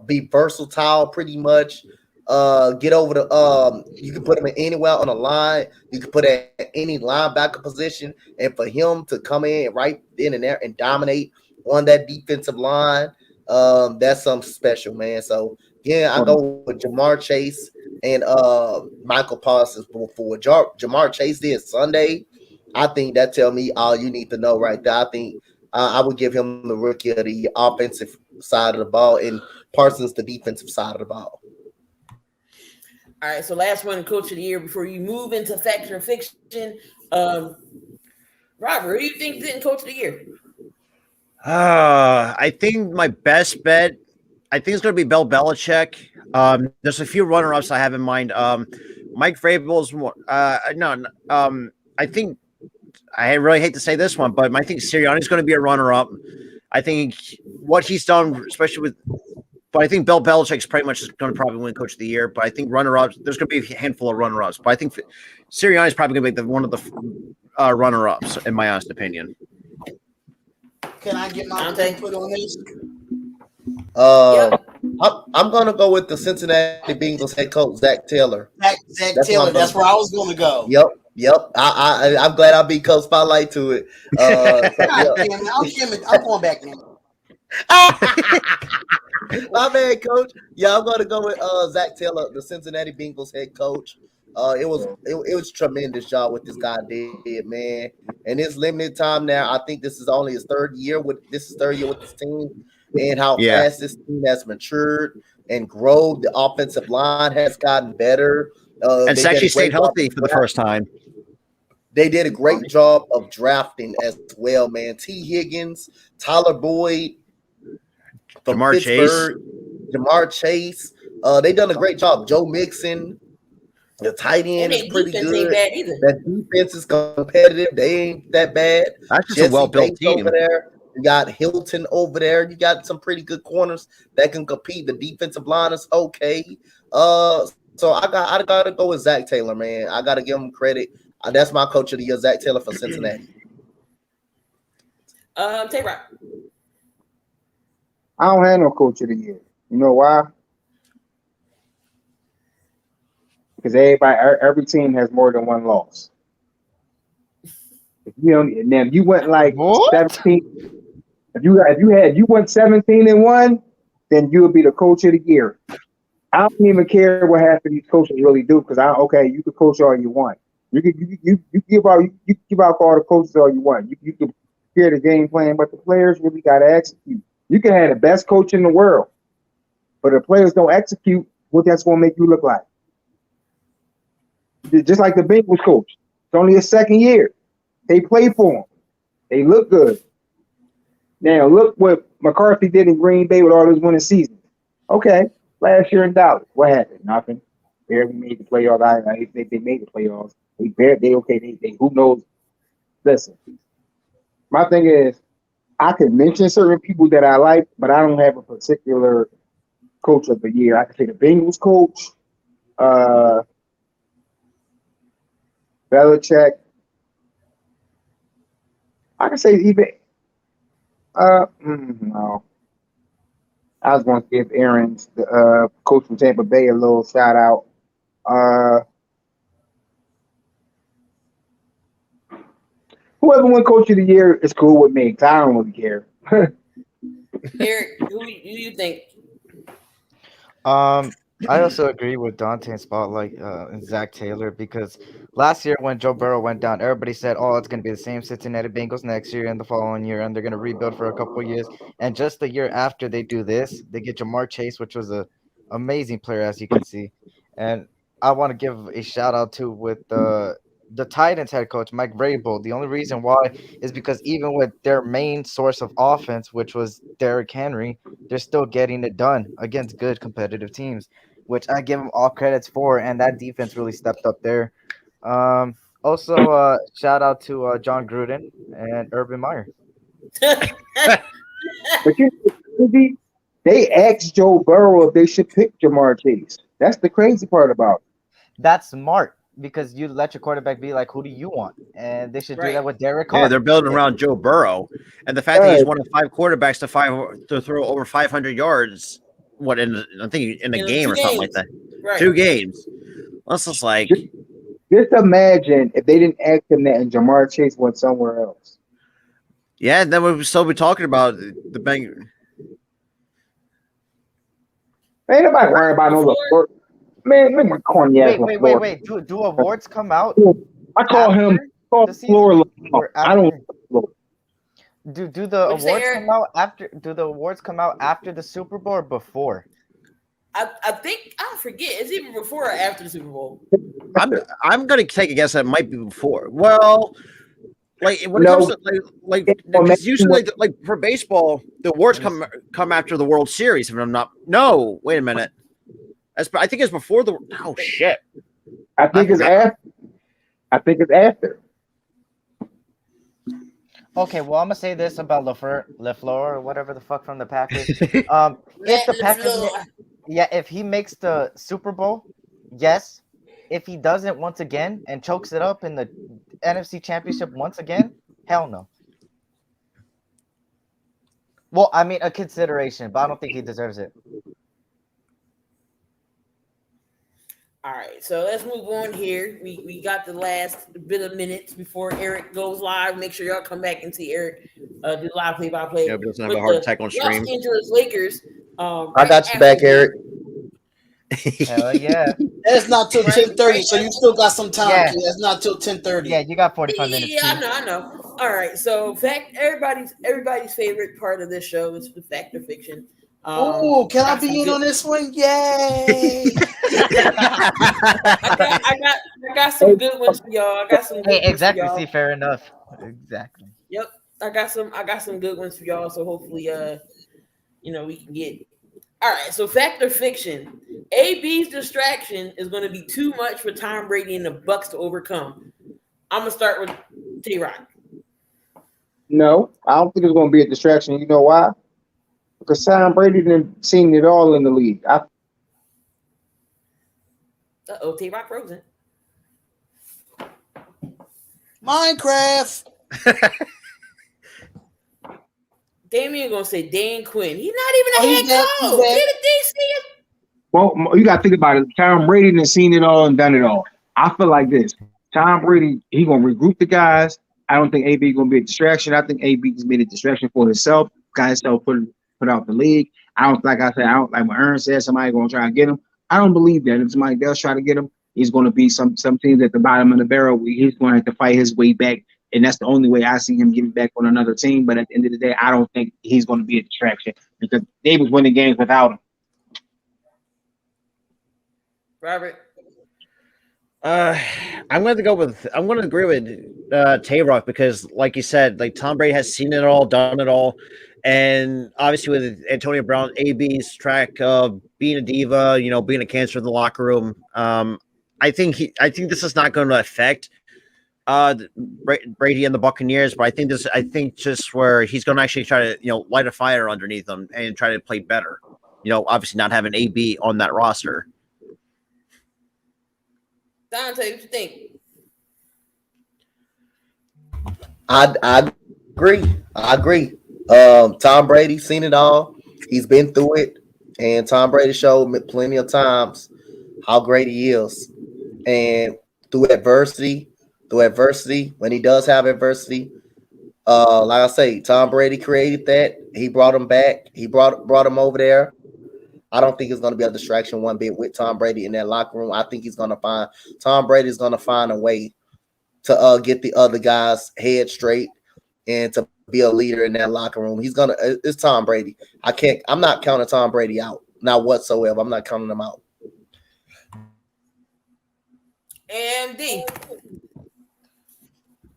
be versatile pretty much. Get over you can put him in anywhere on the line. You can put him at any linebacker position, and for him to come in right then and there and dominate on that defensive line, that's something special, man. So yeah, I go with Jamar Chase and Michael Parsons for what Jamar Chase did Sunday. I think that tell me all you need to know right there. I think I would give him the rookie of the offensive side of the ball and Parsons the defensive side of the ball. All right, so last one, Coach of the Year, before you move into Fact or Fiction. Robert, who do you think is in Coach of the Year? I think my best bet, I think it's going to be Bill Belichick. There's a few runner-ups I have in mind. Mike Vrabel's more. I think I really hate to say this one, but I think Sirianni's going to be a runner-up. I think what he's done, especially with. But I think Bill Belichick's pretty much going to probably win Coach of the Year. But I think runner-ups, there's going to be a handful of runner-ups. But I think Sirianni's probably going to be one of the runner-ups, in my honest opinion. Can I get my input on this? I'm going to go with the Cincinnati Bengals head coach, Zach Taylor. Zach Taylor, that's where I was going to go. Yep. I'm glad I beat Coach Spotlight to it. I'm going back now. My man, Coach. Yeah, I'm gonna go with Zach Taylor, the Cincinnati Bengals head coach. It was tremendous job what this guy did, man. And his limited time now, I think this is only his third year with this team, and how fast this team has matured and grown. The offensive line has gotten better. And it's actually stayed healthy for the first time. They did a great job of drafting as well, man. T. Higgins, Tyler Boyd, from Pittsburgh, Jamar Chase. They done a great job. Joe Mixon, the tight end is pretty good. That defense is competitive. They ain't that bad. That's just a well-built team over there. You got Hilton over there. You got some pretty good corners that can compete. The defensive line is okay. So I gotta go with Zach Taylor, man. I gotta give him credit. That's my coach of the year, Zach Taylor for Cincinnati. Tayrock. I don't have no coach of the year. You know why? Because every team has more than one loss. If you went like 17, if you went 17-1, then you would be the coach of the year. I don't even care what half of these coaches really do, because you can coach all you want. You give out for all the coaches all you want. You can hear the game plan, but the players really got to execute. You can have the best coach in the world, but if players don't execute, what that's going to make you look like. Just like the Bengals coach. It's only his second year. They play for him. They look good. Now look what McCarthy did in Green Bay with all his winning seasons. Okay, last year in Dallas, what happened? Nothing. Barely made the playoffs. I think they made the playoffs. They who knows? Listen, my thing is, I could mention certain people that I like, but I don't have a particular coach of the year. I could say the Bengals coach, Belichick. I can say even no. I was going to give Aaron's the coach from Tampa Bay a little shout out. Whoever won coach of the year is cool with me. 'Cause I don't really care. Eric, who do you think? I also agree with Dante and Spotlight and Zach Taylor because last year when Joe Burrow went down, everybody said, "Oh, it's going to be the same Cincinnati Bengals next year and the following year, and they're going to rebuild for a couple of years." And just the year after they do this, they get Jamar Chase, which was a amazing player as you can see. And I want to give a shout out to with the Titans head coach Mike Vrabel. The only reason why is because even with their main source of offense, which was Derrick Henry, they're still getting it done against good competitive teams, which I give them all credits for, and that defense really stepped up there. Also, shout out to John Gruden and Urban Meyer. But they asked Joe Burrow if they should pick Jamar Chase. That's the crazy part about it. That's smart because you let your quarterback be like, who do you want? And they should do that with Derek Carr. Yeah, they're building around Joe Burrow, and the fact that he's one of 5 quarterbacks to throw over 500 yards. What I think in a game or something like that. Right. 2 games. That's just like. Just imagine if they didn't ask him that and Jamar Chase went somewhere else. Yeah, then we would still be talking about the Bengals. Ain't nobody worrying about no LaFleur. Man, look at my corny ass. Wait. Do awards come out? I call him LaFleur. I don't. Do the awards come out after? Do the awards come out after the Super Bowl or before? I think I forget. It's even before or after the Super Bowl. I'm gonna take a guess that it might be before. Well, like when it comes to because usually like for baseball, the awards come after the World Series. If I'm not, no, wait a minute. I think it's before the. Oh shit! I think it's after. Okay, well, I'm gonna say this about LaFleur or whatever the fuck from the Packers. If the Packers, if he makes the Super Bowl, yes. If he doesn't once again and chokes it up in the NFC Championship once again, hell no. Well, I mean, a consideration, but I don't think he deserves it. All right, so let's move on here. We got the last bit of minutes before Eric goes live. Make sure y'all come back and see Eric do live play-by-play. Yeah, but doesn't have a heart attack on stream. Los Angeles Lakers. I got you back, Eric. Hell yeah. That's not till 10:30, so you still got some time. Yeah. That's not till 10:30. Yeah, you got 45 minutes. Yeah, I know. All right, so everybody's favorite part of this show is the fact or fiction. Oh, can I be in on this one? Yay! I got some good ones for y'all. I got some. Good exactly. ones for y'all. See, fair enough. Exactly. Yep, I got some good ones for y'all. So hopefully, we can get. All right, so fact or fiction? AB's distraction is going to be too much for Tom Brady and the Bucks to overcome. I'm gonna start with Tayrock. No, I don't think it's going to be a distraction. You know why? Because Tom Brady didn't seen it all in the league. Tayrock frozen. Minecraft. Damian gonna say Dan Quinn. He's not even a head coach. Did they see him? Well, you got to think about it. Tom Brady done seen it all and done it all. I feel like this. Tom Brady, he going to regroup the guys. I don't think AB going to be a distraction. I think AB just made a distraction for himself. Got himself put out the league. I don't like when Aaron said somebody going to try to get him. I don't believe that. If somebody does try to get him, he's going to be some teams at the bottom of the barrel. He's going to have to fight his way back. And that's the only way I see him getting back on another team. But at the end of the day, I don't think he's going to be a distraction because they was winning games without him. Robert. I'm going to agree with Tayrock because, like you said, like Tom Brady has seen it all, done it all, and obviously with Antonio Brown, AB's track of being a diva, being a cancer in the locker room. I think this is not going to affect Brady and the Buccaneers, but I think just where he's going to actually try to light a fire underneath them and try to play better. Obviously not having AB on that roster. Donte, what you think? I agree. Tom Brady seen it all. He's been through it, and Tom Brady showed me plenty of times how great he is. And through adversity, when he does have adversity, like I say, Tom Brady created that. He brought him back. He brought him over there. I don't think it's going to be a distraction one bit with Tom Brady in that locker room. I think Tom Brady's going to find a way to get the other guys' head straight and to be a leader in that locker room. It's Tom Brady. I'm not counting Tom Brady out, not whatsoever. I'm not counting him out. And D.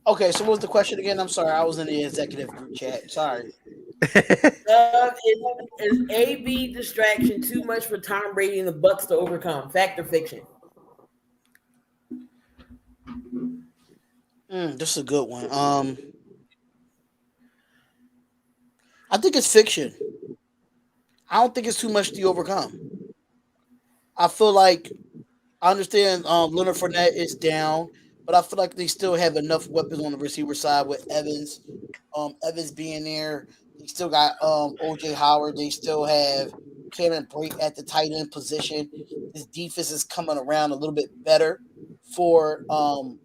Okay, so what was the question again? I'm sorry, I was in the executive group chat. Sorry. Is AB distraction too much for Tom Brady and the Bucs to overcome? Fact or fiction? This is a good one. I think it's fiction. I don't think it's too much to overcome. I feel like I understand Leonard Fournette is down, but I feel like they still have enough weapons on the receiver side with Evans. Evans being there. They still got OJ Howard. They still have Cameron Brake at the tight end position. This defense is coming around a little bit better for them,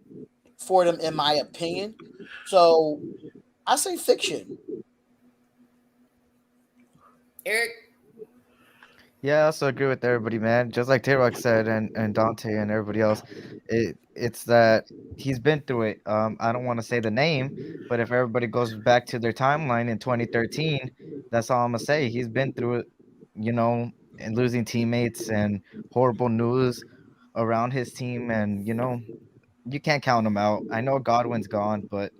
in my opinion. So I say fiction. Eric? Yeah, I also agree with everybody, man. Just like Tayrock said and Donte and everybody else, it's that he's been through it. I don't want to say the name, but if everybody goes back to their timeline in 2013, that's all I'm gonna say. He's been through it, and losing teammates and horrible news around his team, and you can't count him out. I know Godwin's gone, but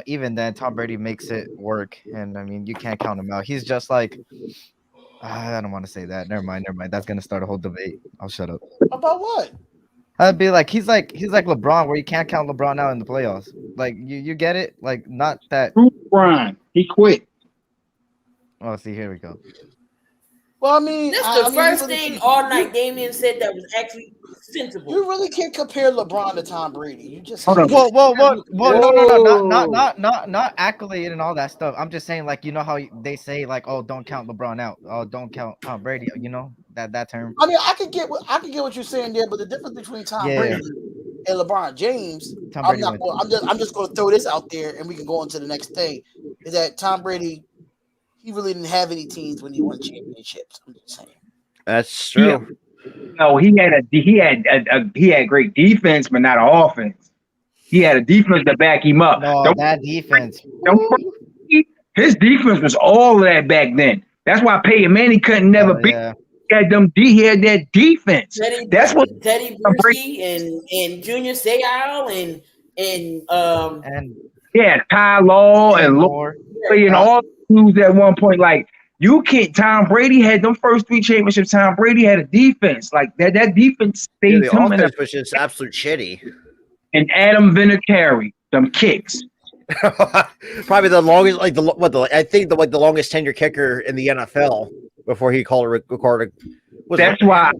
even then, Tom Brady makes it work, and I mean, you can't count him out. He's just like. I don't want to say that. Never mind. That's gonna start a whole debate. I'll shut up. About what? I'd be like, he's like LeBron, where you can't count LeBron out in the playoffs. Like you get it? Like not that. Bryan, he quit. Oh, see, here we go. Well, I mean, that's the first thing all night Damian said that was actually sensible. You really can't compare LeBron to Tom Brady. You just no, not accolade and all that stuff. I'm just saying, like, how they say, like, oh, don't count LeBron out, oh, don't count Tom Brady. That term. I mean, I can get what you're saying there, but the difference between Tom Brady and LeBron James, I'm just going to throw this out there, and we can go on to the next thing. Is that Tom Brady? He really didn't have any teams when he won championships. I'm just saying. That's true. Yeah. No, he had great defense, but not an offense. He had a defense to back him up. No, that defense. His defense was all of that back then. That's why Peyton Manning couldn't never beat. Yeah. He had that defense. That's what Teddy Bruschi and Junior Seau and Ty Law and Lord and all. At one point, like you can't. Tom Brady had them first 3 championships. Tom Brady had a defense like that. That defense stayed. The offense was just absolute shitty. And Adam Vinatieri, them kicks. Probably the longest, I think the longest tenure kicker in the NFL before he recorded. That's why I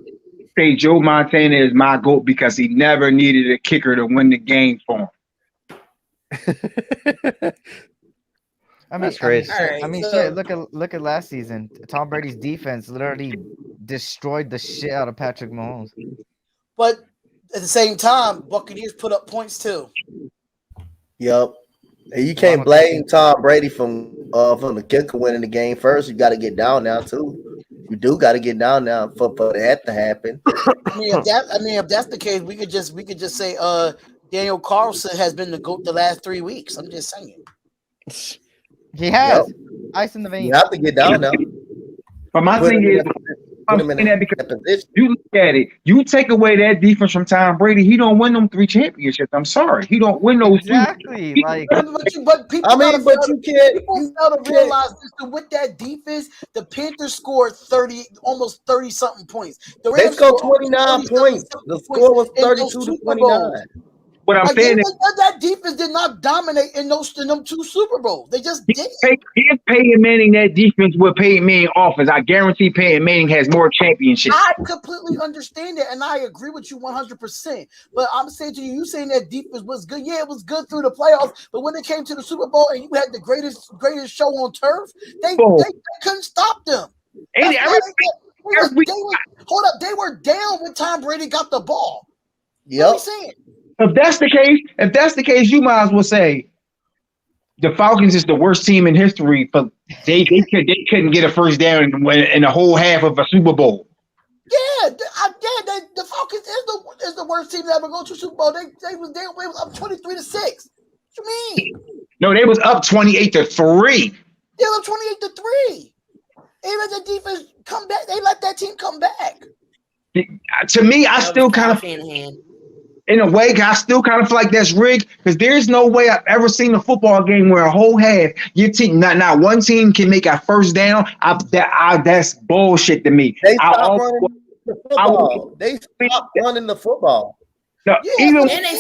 say Joe Montana is my GOAT, because he never needed a kicker to win the game for him. That's crazy. Shit. Look at last season. Tom Brady's defense literally destroyed the shit out of Patrick Mahomes. But at the same time, Buccaneers put up points too. Yep. And you can't blame Tom Brady from the kicker winning the game first. You got to get down now too. You do got to get down now for that to happen. If that's the case, we could just say Daniel Carlson has been the GOAT the last 3 weeks. I'm just saying. He has ice in the veins. You have to get down now. But my thing is, put I'm him saying in that because that position. you look at it, you take away that defense from Tom Brady, he don't win them 3 championships. I'm sorry, he don't win those 2. Exactly. Like But people I mean, but you can't. fail to realize this. That with that defense, the Panthers scored almost 30 something points. The They Rams scored scored 29 30 points. The score was in those 32 to Super 29. Bowls. What I'm Like saying is, that defense did not dominate in them 2 Super Bowls. They just didn't. if Peyton Manning that defense with Peyton Manning offense, I guarantee Peyton Manning has more championships. I completely understand that, and I agree with you 100%. But I'm saying to you, you saying that defense was good. Yeah, it was good through the playoffs. But when it came to the Super Bowl and you had the greatest show on turf, they couldn't stop them. And Hold up, they were down when Tom Brady got the ball. Yep. What are you saying? If that's the case, you might as well say the Falcons is the worst team in history. But they couldn't get a first down in a whole half of a Super Bowl. Yeah, the Falcons is the worst team to ever go to Super Bowl. They was up 23-6. What you mean? No, they was up 28-3. They were up 28-3. They let the defense come back. They let that team come back. To me, I still kind of, in a way, I still kind of feel like that's rigged because there's no way I've ever seen a football game where a whole half your team, not one team can make a first down. That's bullshit to me. They stopped running the football. They stopped running the football. No, and they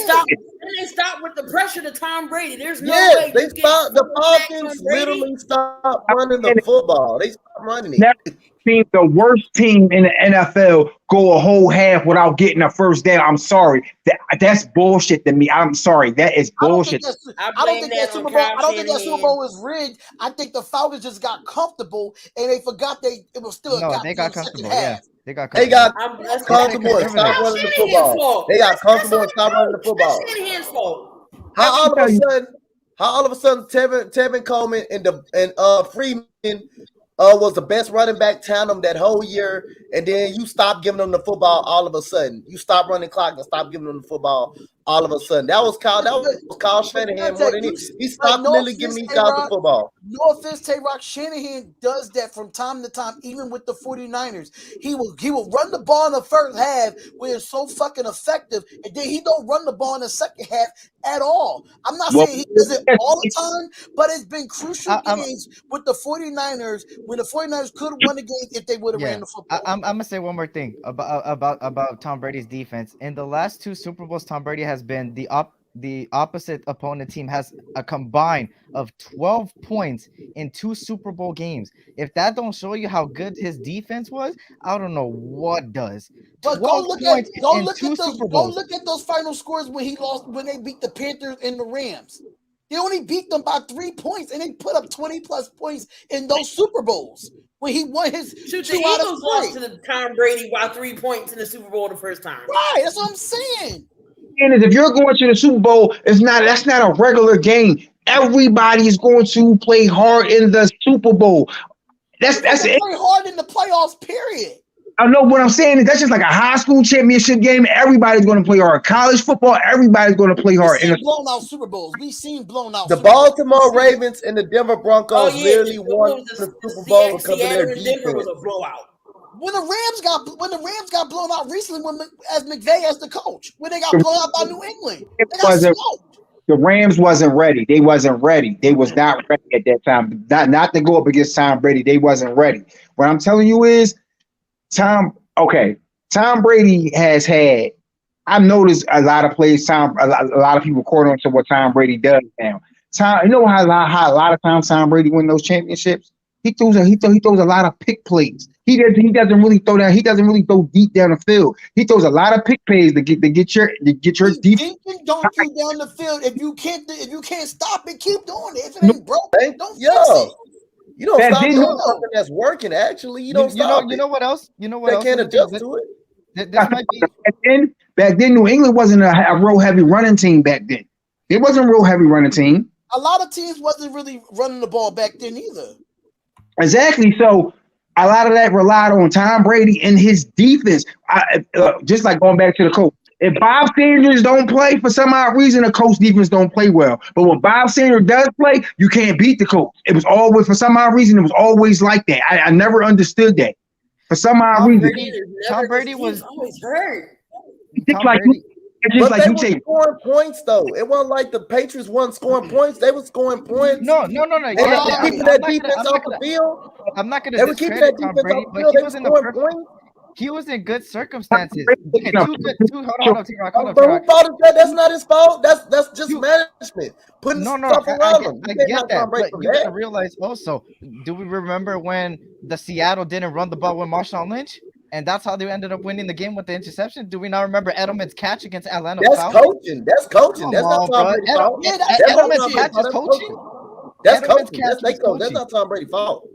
stopped with the pressure to Tom Brady. There's no way they stopped. The Falcons literally stopped running the football. They stopped running it. Never seen the worst team in the NFL go a whole half without getting a first down. I'm sorry. That's bullshit to me. I'm sorry. That is bullshit. I don't think that Super Bowl was rigged. I think the Falcons just got comfortable and they forgot it was still they got comfortable. Yeah. They got comfortable and stopped running the football. They got comfortable and stopped running the football. How all of a sudden Tevin Coleman and Freeman was the best running back tandem that whole year, and then you stop giving them the football all of a sudden. You stop running clock and stop giving them the football all of a sudden. That was Kyle Shanahan more than he stopped literally giving these guys the football. No offense, Tayrock. Shanahan does that from time to time, even with the 49ers. He will run the ball in the first half where it's so fucking effective, and then he don't run the ball in the second half at all. I'm not saying he does it all the time, but it's been crucial games with the 49ers when the 49ers could have won the game if they would have ran the football. I'm gonna say one more thing about Tom Brady's defense. In the last 2 Super Bowls, Tom Brady has been the opposite opponent team has a combine of 12 points in 2 Super Bowl games. If that don't show you how good his defense was, I don't know what does. But go look at those final scores when they beat the Panthers and the Rams. They only beat them by 3 points, and they put up 20 plus points in those Super Bowls when he won his the Eagles lost to the Tom Brady by 3 points in the Super Bowl the first time. Right, that's what I'm saying. And if you're going to the Super Bowl, that's not a regular game. Everybody is going to play hard in the Super Bowl. That's it. Play hard in the playoffs, period. I know what I'm saying is that's just like a high school championship game. Everybody's going to play hard. College football, everybody's going to play hard. We've seen blown out Super Bowls. We've seen blown out. The Baltimore Ravens and the Denver Broncos literally won the Super Bowl because of their defense. Was a blowout. When the Rams got blown out recently, as McVay as the coach, when they got blown out by New England, they got smoked. The Rams wasn't ready. They wasn't ready. They was not ready at that time. Not to go up against Tom Brady. They wasn't ready. What I'm telling you is, Tom Brady has had. I've noticed a lot of plays. A lot of people caught on to what Tom Brady does now. You know how a lot of times Tom Brady win those championships. He throws a lot of pick plays. He doesn't really throw down. He doesn't really throw deep down the field. He throws a lot of pick plays to get your deep. Don't throw down the field. If you can't stop it, keep doing it. If it ain't broke, don't fix it. You don't stop doing something that's working. Actually, you don't stop. You know what else? You know what else? They can't adjust to it. This might be. Back then, New England wasn't a real heavy running team. Back then, it wasn't a real heavy running team. A lot of teams wasn't really running the ball back then either. Exactly. So a lot of that relied on Tom Brady and his defense. Just like going back to the coach. If Bob Sanders don't play for some odd reason, the coach defense don't play well. But when Bob Sanders does play, you can't beat the coach. It was always, for some odd reason, it was always like that. I never understood that. For some odd Tom reason. Brady was always hurt. It's like it's just But like they you were take scoring points though. It wasn't like the Patriots weren't scoring points. They were scoring points. no. They Yeah, were keeping that defense off the field. I'm not gonna They were keeping discredit that Tom defense Brady, off the but field. he They were was in the scoring perfect. points. He was in good circumstances. Yeah, hold on, Tayrock. But who fault is that? That's not his fault. That's just management putting No, stuff around him. I You can't get knock that, Tom Brady but for you gotta that. realize also, do we remember when the Seattle didn't run the ball with Marshawn Lynch? And that's how they ended up winning the game with the interception. Do we not remember Edelman's catch against Atlanta That's Falcons? coaching. That's coaching. That's not Tom Brady's fault. Yeah, that's That's not Edelman's Tom catch Brady's fault. is That's coaching. coaching. That's Edelman's coaching. catch That's they is coach. That's coaching. not Tom Brady's fault.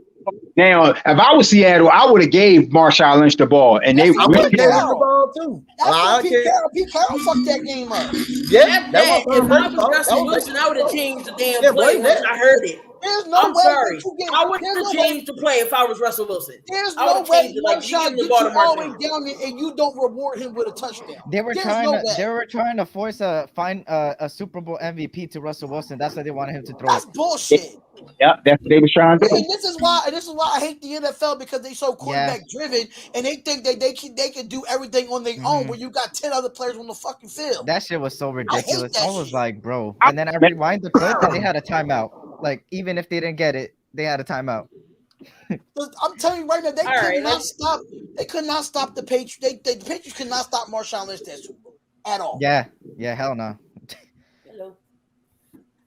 now, if I was Seattle, I would have gave Marshawn Lynch the ball, and they That's I what would have Pete gave him Carroll. the ball too. That's I what Pete can't. Carroll. Pete Carroll fucked that game up. Yeah, that was If Tom I Brady's was fault. That Russell was Wilson, I would have changed the damn Yeah, play blame once that. I heard it. There's no I'm way sorry. that you get. I wouldn't There's have no changed way. the play if I was Russell Wilson. There's I no would have way changed it. Like, you give Marshawn him the gets ball you to all the way Marshawn. down there and you don't reward him with a touchdown. They were There's trying no to way. they were trying to force a Super Bowl MVP to Russell Wilson. That's why they wanted him to throw That's it. bullshit. yeah, that's what they were trying to do. And this is why I hate the NFL, because they so quarterback driven and they think that they can do everything on their own when you got 10 other players on the fucking field. That shit was so ridiculous. that I was shit. like, bro. And then I rewind the clip and they had a timeout. Like, even if they didn't get it, they had a timeout. I'm telling you right now, they All could right, not stop. They could not stop the Patriots. The Patriots could not stop Marshawn Lynch that Super Bowl at all. Yeah, hell no. Hello.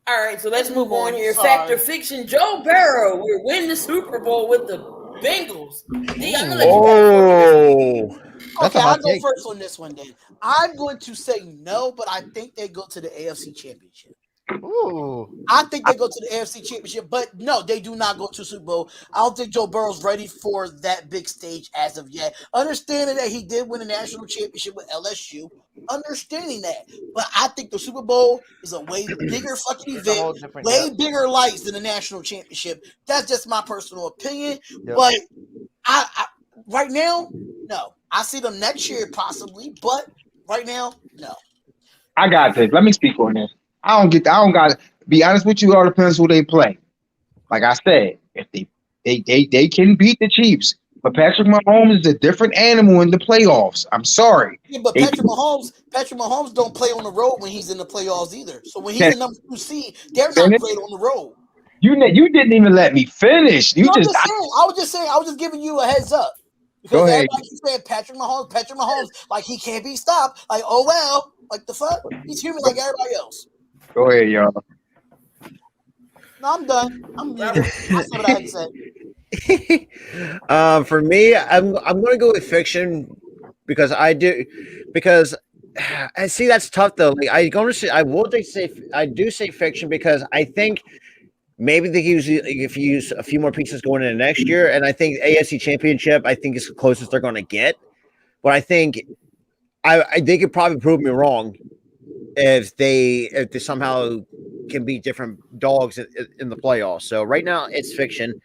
All right, so let's move on here. Sorry. Fact or fiction? Joe Burrow will win the Super Bowl with the Bengals. D, I'm gonna let you Oh, That's Okay, a hot I'll go take. first on this one then. I'm going to say no, but I think they go to the AFC Championship. Ooh. I think they go to the AFC Championship, but no, they do not go to Super Bowl. I don't think Joe Burrow's ready for that big stage as of yet. Understanding that he did win a national championship with LSU, understanding that. But I think the Super Bowl is a way bigger fucking It's a whole event, different- way yeah. bigger lights than the national championship. That's just my personal opinion. Yep. But I right now, no. I see them next year possibly, but right now, no. I got this. Let me speak on this. I don't got to be honest with you. It all depends who they play. Like I said, if they can beat the Chiefs, but Patrick Mahomes is a different animal in the playoffs. I'm sorry. Yeah, but Patrick Mahomes don't play on the road when he's in the playoffs either. So when he's the number 2 seed, they're not great on the road. You didn't even let me finish. I I was just giving you a heads up. Because Go ahead. everybody keeps saying Patrick Mahomes, like he can't be stopped. Like, oh well, like the fuck? He's human like everybody else. Go ahead, y'all. No, I'm done. I'm muted. I said what I had to say. For me, I'm going to go with fiction because I see that's tough though. Like I do say fiction because I think maybe they use a few more pieces going into next year, and I think AFC Championship I think is the closest they're going to get. But I think they could probably prove me wrong if they somehow can beat different dogs in the playoffs. So right now it's fiction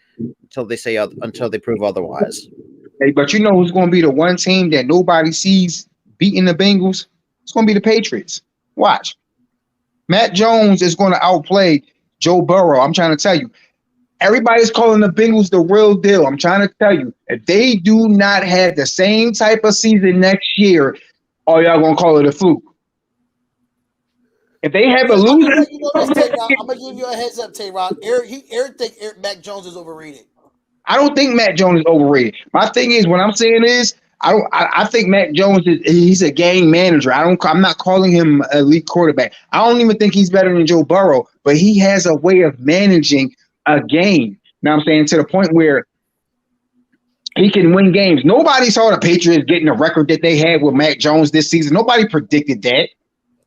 until they prove otherwise. Hey, but you know who's going to be the one team that nobody sees beating the Bengals? It's going to be the Patriots. Watch. Matt Jones is going to outplay Joe Burrow. I'm trying to tell you. Everybody's calling the Bengals the real deal. I'm trying to tell you. If they do not have the same type of season next year, y'all going to call it a fluke. If they have a loser, I'm gonna give you a heads up, Tayrock. Eric think Mac Jones is overrated. I don't think Matt Jones is overrated. My thing is, what I'm saying is, I think Matt Jones he's a game manager. I'm not calling him an elite quarterback. I don't even think he's better than Joe Burrow, but he has a way of managing a game. Now I'm saying to the point where he can win games. Nobody saw the Patriots getting the record that they had with Mac Jones this season. Nobody predicted that.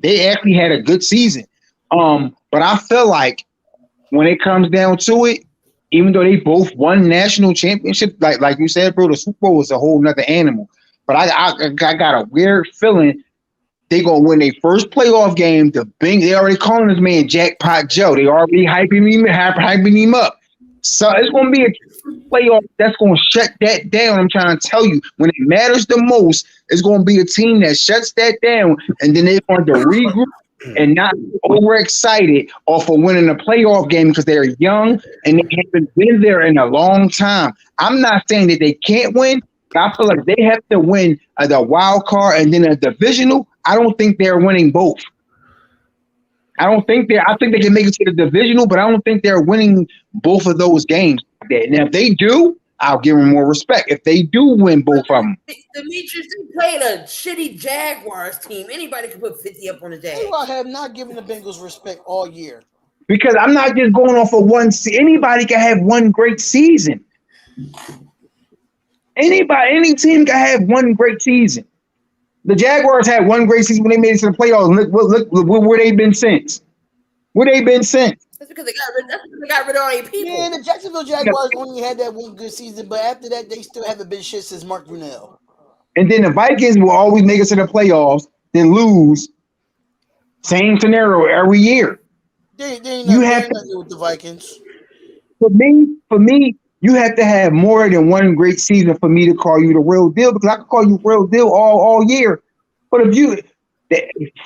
They actually had a good season. But I feel like when it comes down to it, even though they both won national championships, like you said, bro, the Super Bowl was a whole nother animal. But I got a weird feeling they're going to win their first playoff game. They already calling this man Jackpot Joe. They already hyping him up. So it's going to be a playoff that's going to shut that down. I'm trying to tell you, when it matters the most, it's going to be a team that shuts that down, and then they're going to regroup and not overexcited off of winning a playoff game because they're young and they haven't been there in a long time. I'm not saying that they can't win, I feel like they have to win the wild card and then a divisional. I don't think they're winning both. I think they can make it to the divisional, but I don't think they're winning both of those games. Now, if they do, I'll give them more respect. If they do win both of them. Demetrius, they played a shitty Jaguars team. Anybody can put 50 up on the Jags. I have not given the Bengals respect all year. Because I'm not just going off of one. Anybody can have one great season. Any team can have one great season. The Jaguars had one great season when they made it to the playoffs. Look where they've been since. That's because they got rid of all their people. Yeah, the Jacksonville Jaguars only had that one good season, but after that, they still haven't been shit since Mark Brunell. And then the Vikings will always make it to the playoffs, then lose. Same scenario every year. You have to do with the Vikings. For me, you have to have more than one great season for me to call you the real deal, because I can call you real deal all year. But if you,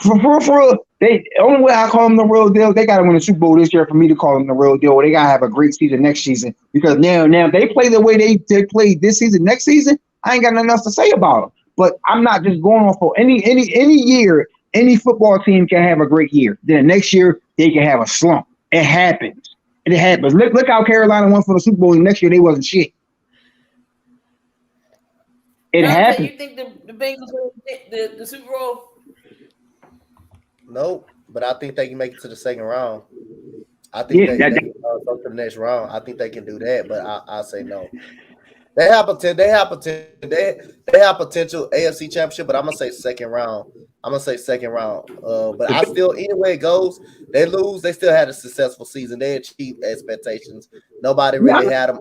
for real, the only way I call them the real deal, they got to win the Super Bowl this year for me to call them the real deal. Or they got to have a great season next season, because now if they play the way they played this season, next season, I ain't got nothing else to say about them. But I'm not just going off for any year. Any football team can have a great year. Then next year they can have a slump. It happens. Look how Carolina won for the Super Bowl, and next year they wasn't shit. It happened. You think the Bengals will get the Super Bowl? Nope, but I think they can make it to the second round. I think they can go to the next round. I think they can do that, but I say no. They have potential. They have potential AFC Championship, but I'm gonna say second round. But I still, anyway it goes, they lose. They still had a successful season. They achieved expectations. Nobody really had them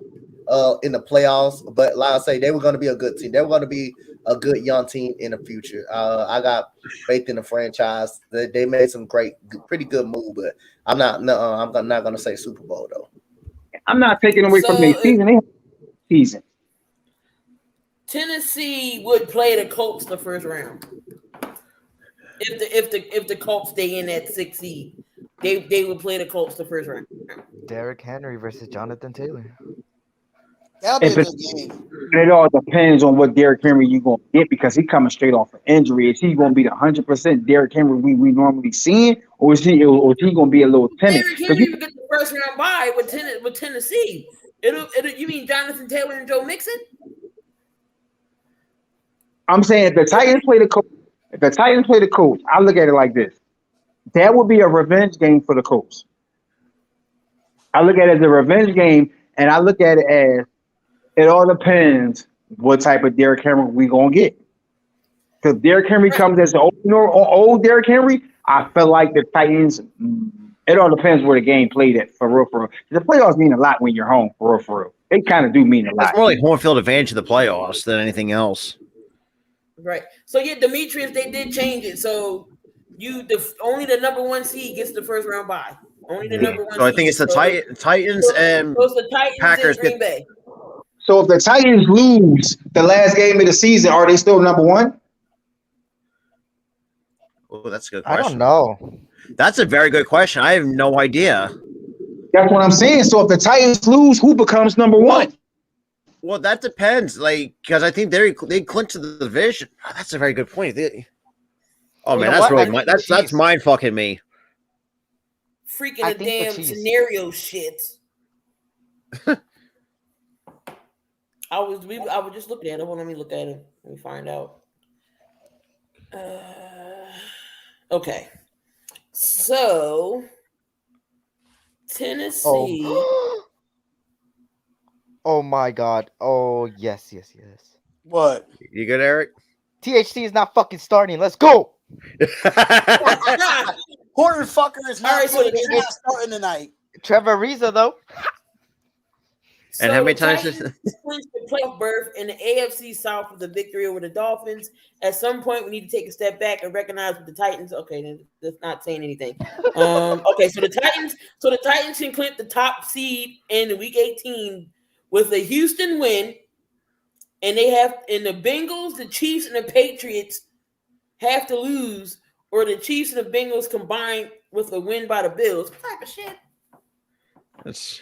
in the playoffs, but like I say, they were going to be a good team. They were going to be a good young team in the future. I got faith in the franchise. They made some pretty good move, but I'm not going to say Super Bowl though. I'm not taking away from their season. They have a season. Tennessee would play the Colts the first round. If the Colts stay in that 6th seed, they would play the Colts the first round. Derrick Henry versus Jonathan Taylor. That'll be a good game. It all depends on what Derrick Henry you're going to get, because he's coming straight off an injury. Is he going to be the 100% Derrick Henry we normally seeing, or is he going to be a little timid? Derrick Henry would get the first round bye with Tennessee. You mean Jonathan Taylor and Joe Mixon? I'm saying if the Titans play the Colts, I look at it like this. That would be a revenge game for the Colts. I look at it as a revenge game, and I look at it as it all depends what type of Derrick Henry we going to get. Because Derrick Henry comes as an old Derrick Henry, I feel like the Titans, it all depends where the game played at, for real. The playoffs mean a lot when you're home, for real. They kind of do mean a lot. It's more like home field advantage of the playoffs than anything else. Right. So yeah, Demetrius, they did change it. So only the number 1 seed gets the first round bye. Only the number 1 So I think it's the Titans and the Titans Packers and Green Bay. So if the Titans lose the last game of the season, are they still number 1? Oh, that's a good question. I don't know. That's a very good question. I have no idea. That's what I'm saying. So if the Titans lose, who becomes number 1? Well, that depends. Because I think they clinch the division. Oh, that's a very good point. That's mind fucking me. Freaking the damn scenario shit. I was just looking at it. Hold on, let me look at it. Let me find out. Okay. So Tennessee. Oh my God. Oh, yes. What? You good, Eric? THT is not fucking starting. Let's go. Horton fucker is not starting tonight. Trevor Ariza, though. And how many times clinched the playoff berth in the AFC South with a victory over the Dolphins. At some point, we need to take a step back and recognize what the Titans. Okay, that's not saying anything. Okay, so the Titans can clinch the top seed in Week 18 with a Houston win, and the Bengals, the Chiefs, and the Patriots have to lose, or the Chiefs and the Bengals combined with a win by the Bills. What type of shit?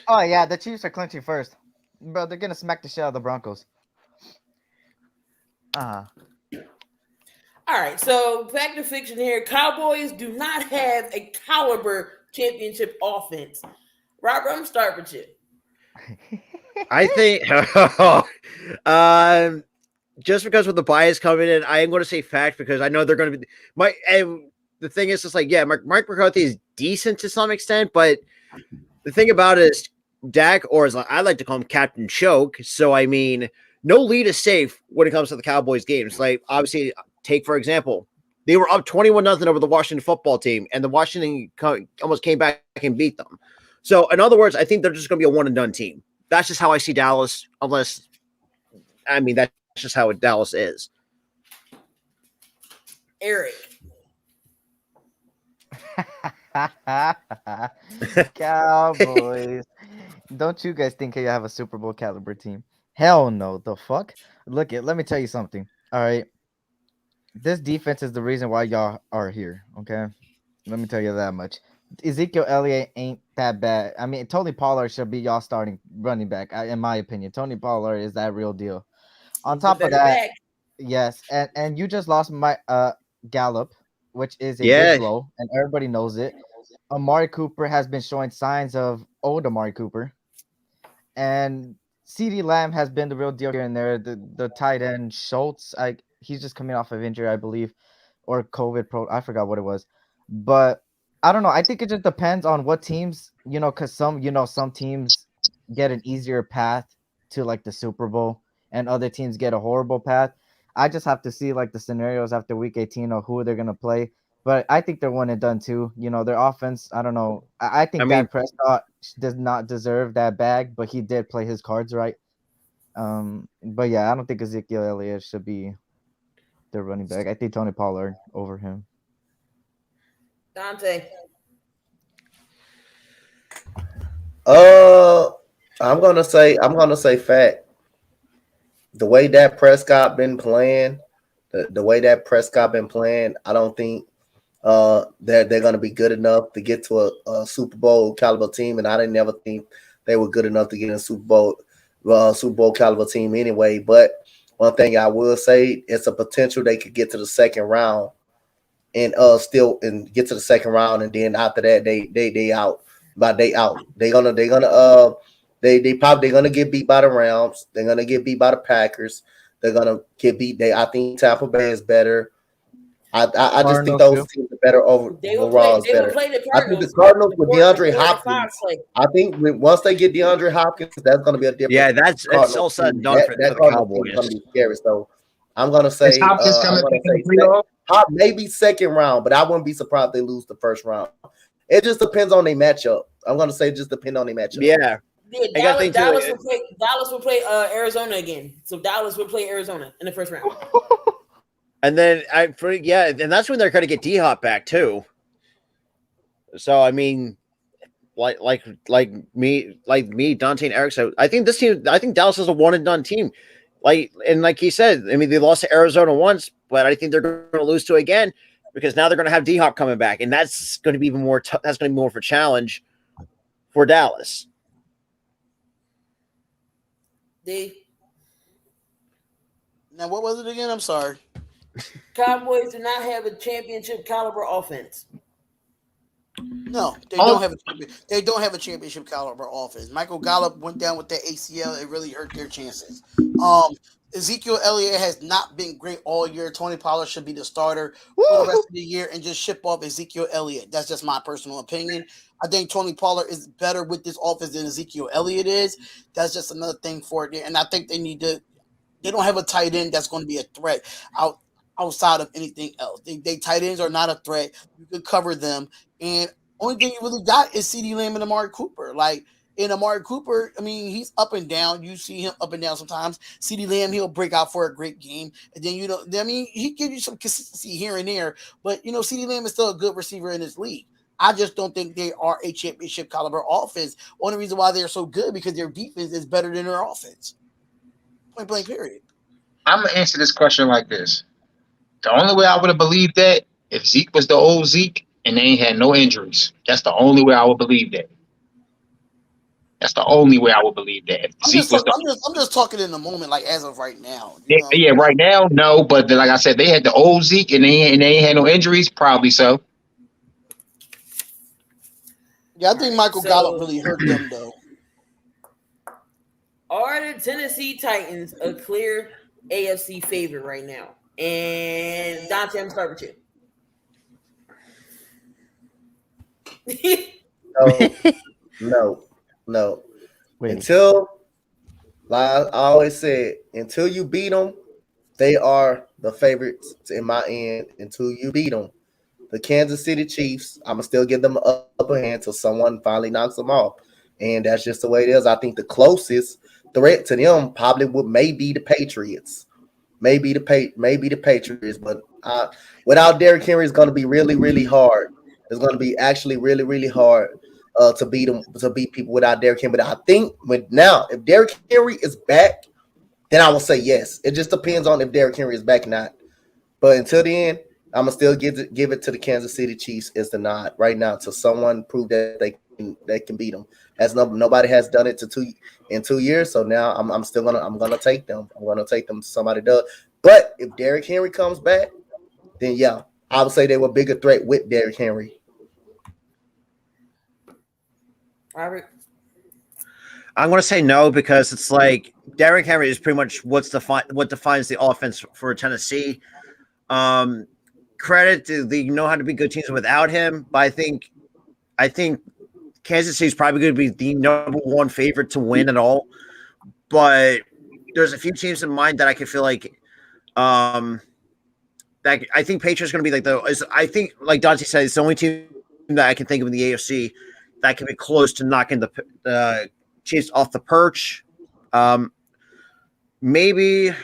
Oh yeah, the Chiefs are clinching first, bro. They're gonna smack the shit out of the Broncos. Uh-huh. All right, so back to fiction here. Cowboys do not have a caliber championship offense. Robert, I'm gonna start with you. I think just because with the bias coming in, I am going to say fact because I know they're going to be the thing is just like, yeah, Mike McCarthy is decent to some extent, but the thing about it is Dak, or as I like to call him, Captain Choke. So I mean, no lead is safe when it comes to the Cowboys games. Like obviously, take for example, they were up 21-0 over the Washington football team, and the Washington almost came back and beat them. So in other words, I think they're just going to be a one and done team. That's just how I see Dallas. Unless, I mean, that's just how Dallas is. Eric. Cowboys. Don't you guys think you have a Super Bowl caliber team? Hell no. The fuck? Let me tell you something. All right. This defense is the reason why y'all are here. Okay. Let me tell you that much. Ezekiel Elliott ain't that bad. I mean, Tony Pollard should be y'all starting running back, in my opinion. Tony Pollard is that real deal. On top of that, yes, and you just lost my Gallup, which is a big blow, and everybody knows it. Amari Cooper has been showing signs of old Amari Cooper, and CeeDee Lamb has been the real deal here and there. The tight end Schultz, he's just coming off of injury, I believe, or COVID I forgot what it was, but I don't know. I think it just depends on what teams, because some teams get an easier path to like the Super Bowl, and other teams get a horrible path. I just have to see like the scenarios after week 18 or who they're gonna play. But I think they're one and done too. Their offense, I don't know. I think Dak Prescott does not deserve that bag, but he did play his cards right. But yeah, I don't think Ezekiel Elliott should be their running back. I think Tony Pollard over him. Dante. I'm gonna say fact. The way that Prescott been playing, I don't think they're gonna be good enough to get to a Super Bowl caliber team, and I didn't never think they were good enough to get a Super Bowl caliber team anyway. But one thing I will say, it's a potential they could get to the second round and get to the second round, and then after that they out. They probably gonna get beat by the Rams. They're gonna get beat by the Packers. They're gonna get beat. I think Tampa Bay is better. I just think those teams are better overall. They will play the Cardinals. I think the Cardinals with DeAndre Hopkins. I think once they get DeAndre Hopkins, that's gonna be a different. Yeah, it's all said and done for the Cowboys. It's gonna be scary. So I'm gonna say maybe second round, but I wouldn't be surprised if they lose the first round. It just depends on their matchup. I'm gonna say just depend on their matchup. Yeah. Dallas will play Arizona again. So Dallas will play Arizona in the first round. And then and that's when they're going to get D-Hop back too. So I mean, like me, Dante and Eric. So I think Dallas is a one and done team. Like he said, I mean, they lost to Arizona once, but I think they're going to lose to again because now they're going to have D-Hop coming back, and that's going to be even more. That's going to be more of a challenge for Dallas. Now, what was it again? I'm sorry. Cowboys do not have a championship caliber offense. No, they don't have a championship caliber offense. Michael Gallup went down with that ACL. It really hurt their chances. Ezekiel Elliott has not been great all year. Tony Pollard should be the starter for the rest of the year and just ship off Ezekiel Elliott. That's just my personal opinion. I think Tony Pollard is better with this offense than Ezekiel Elliott is. That's just another thing for it. And I think they don't have a tight end that's going to be a threat outside of anything else. They tight ends are not a threat. You could cover them. And only thing you really got is CeeDee Lamb and Amari Cooper. In Amari Cooper, I mean, he's up and down. You see him up and down sometimes. CeeDee Lamb, he'll break out for a great game. And then, he gives you some consistency here and there. But, CeeDee Lamb is still a good receiver in this league. I just don't think they are a championship caliber offense. Only reason why they're so good because their defense is better than their offense. Point blank, period. I'm going to answer this question like this. The only way I would have believed that if Zeke was the old Zeke and they ain't had no injuries. That's the only way I would believe that. That's the only way I would believe that. If I'm Zeke just, was talking, I'm just talking in the moment, like as of right now. yeah, right now, no. But like I said, they had the old Zeke and they ain't had no injuries. Probably so. Yeah, I think Michael Gallup really hurt them though. Are the Tennessee Titans a clear AFC favorite right now? And Donte, I'm starting with you. No. Wait. Until, like I always said, until you beat them, they are the favorites in my end. Until you beat them, the Kansas City Chiefs, I'm gonna still give them an upper hand until someone finally knocks them off, and that's just the way it is. I think the closest threat to them probably may be the Patriots. Maybe the Patriots, but without Derrick Henry, it's going to be really, really hard. It's going to be actually really, really hard to beat people without Derrick Henry. But I think if Derrick Henry is back, then I will say yes. It just depends on if Derrick Henry is back or not. But until the end, I'm gonna still give it to the Kansas City Chiefs as the nod right now until someone prove that they can beat them. As nobody has done it in 2 years, so now I'm gonna take them. I'm gonna take them. Somebody does. But if Derrick Henry comes back, then yeah, I would say they were a bigger threat with Derrick Henry. Robert, I'm going to say no because it's like Derrick Henry is pretty much what defines the offense for Tennessee. Credit to they know how to be good teams without him, but I think Kansas City is probably going to be the number one favorite to win at all. But there's a few teams in mind that I could feel like that I think Patriots going to be like I think like Donte said, it's the only team that I can think of in the AFC that can be close to knocking the Chiefs off the perch. Maybe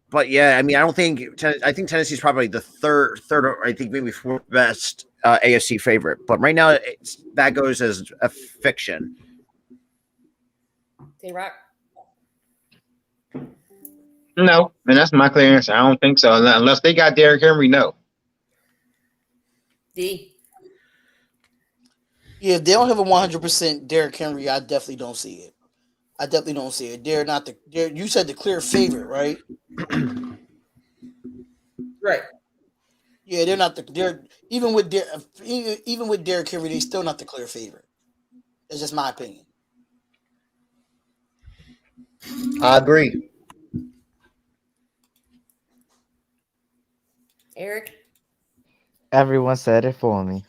but yeah, I mean, I think Tennessee's probably the third, or I think maybe fourth best AFC favorite. But right now, that goes as a fiction. Tayrock. No, and that's my clear answer. I don't think so unless they got Derrick Henry. No. D. Yeah, if they don't have a 100% Derrick Henry, I definitely don't see it. They're not you said the clear favorite, right? Right. Yeah, they're not even with Derrick Henry, they still not the clear favorite. That's just my opinion. I agree. Eric. Everyone said it for me.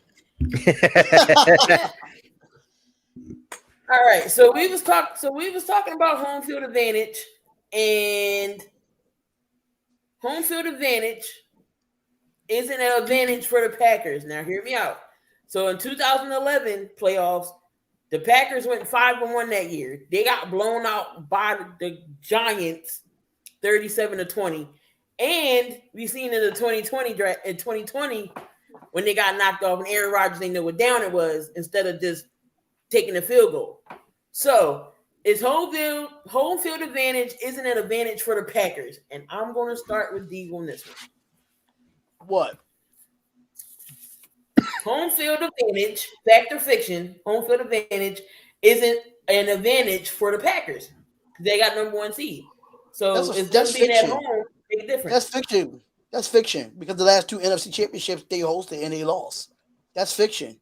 All right, so we was talking about home field advantage, and home field advantage isn't an advantage for the Packers. Now, hear me out. So in 2011 playoffs, the Packers went 5-1 that year. They got blown out by the Giants, 37-20. And we've seen in the 2020 draft, in 2020, when they got knocked off and Aaron Rodgers didn't know what down it was, instead of just taking a field goal. So it's home field advantage isn't an advantage for the Packers. And I'm going to start with D on this one. What? Home field advantage, fact or fiction, home field advantage isn't an advantage for the Packers. They got number one seed. So it's them being at home make a difference. That's fiction. Because the last two NFC championships they hosted and they lost. That's fiction.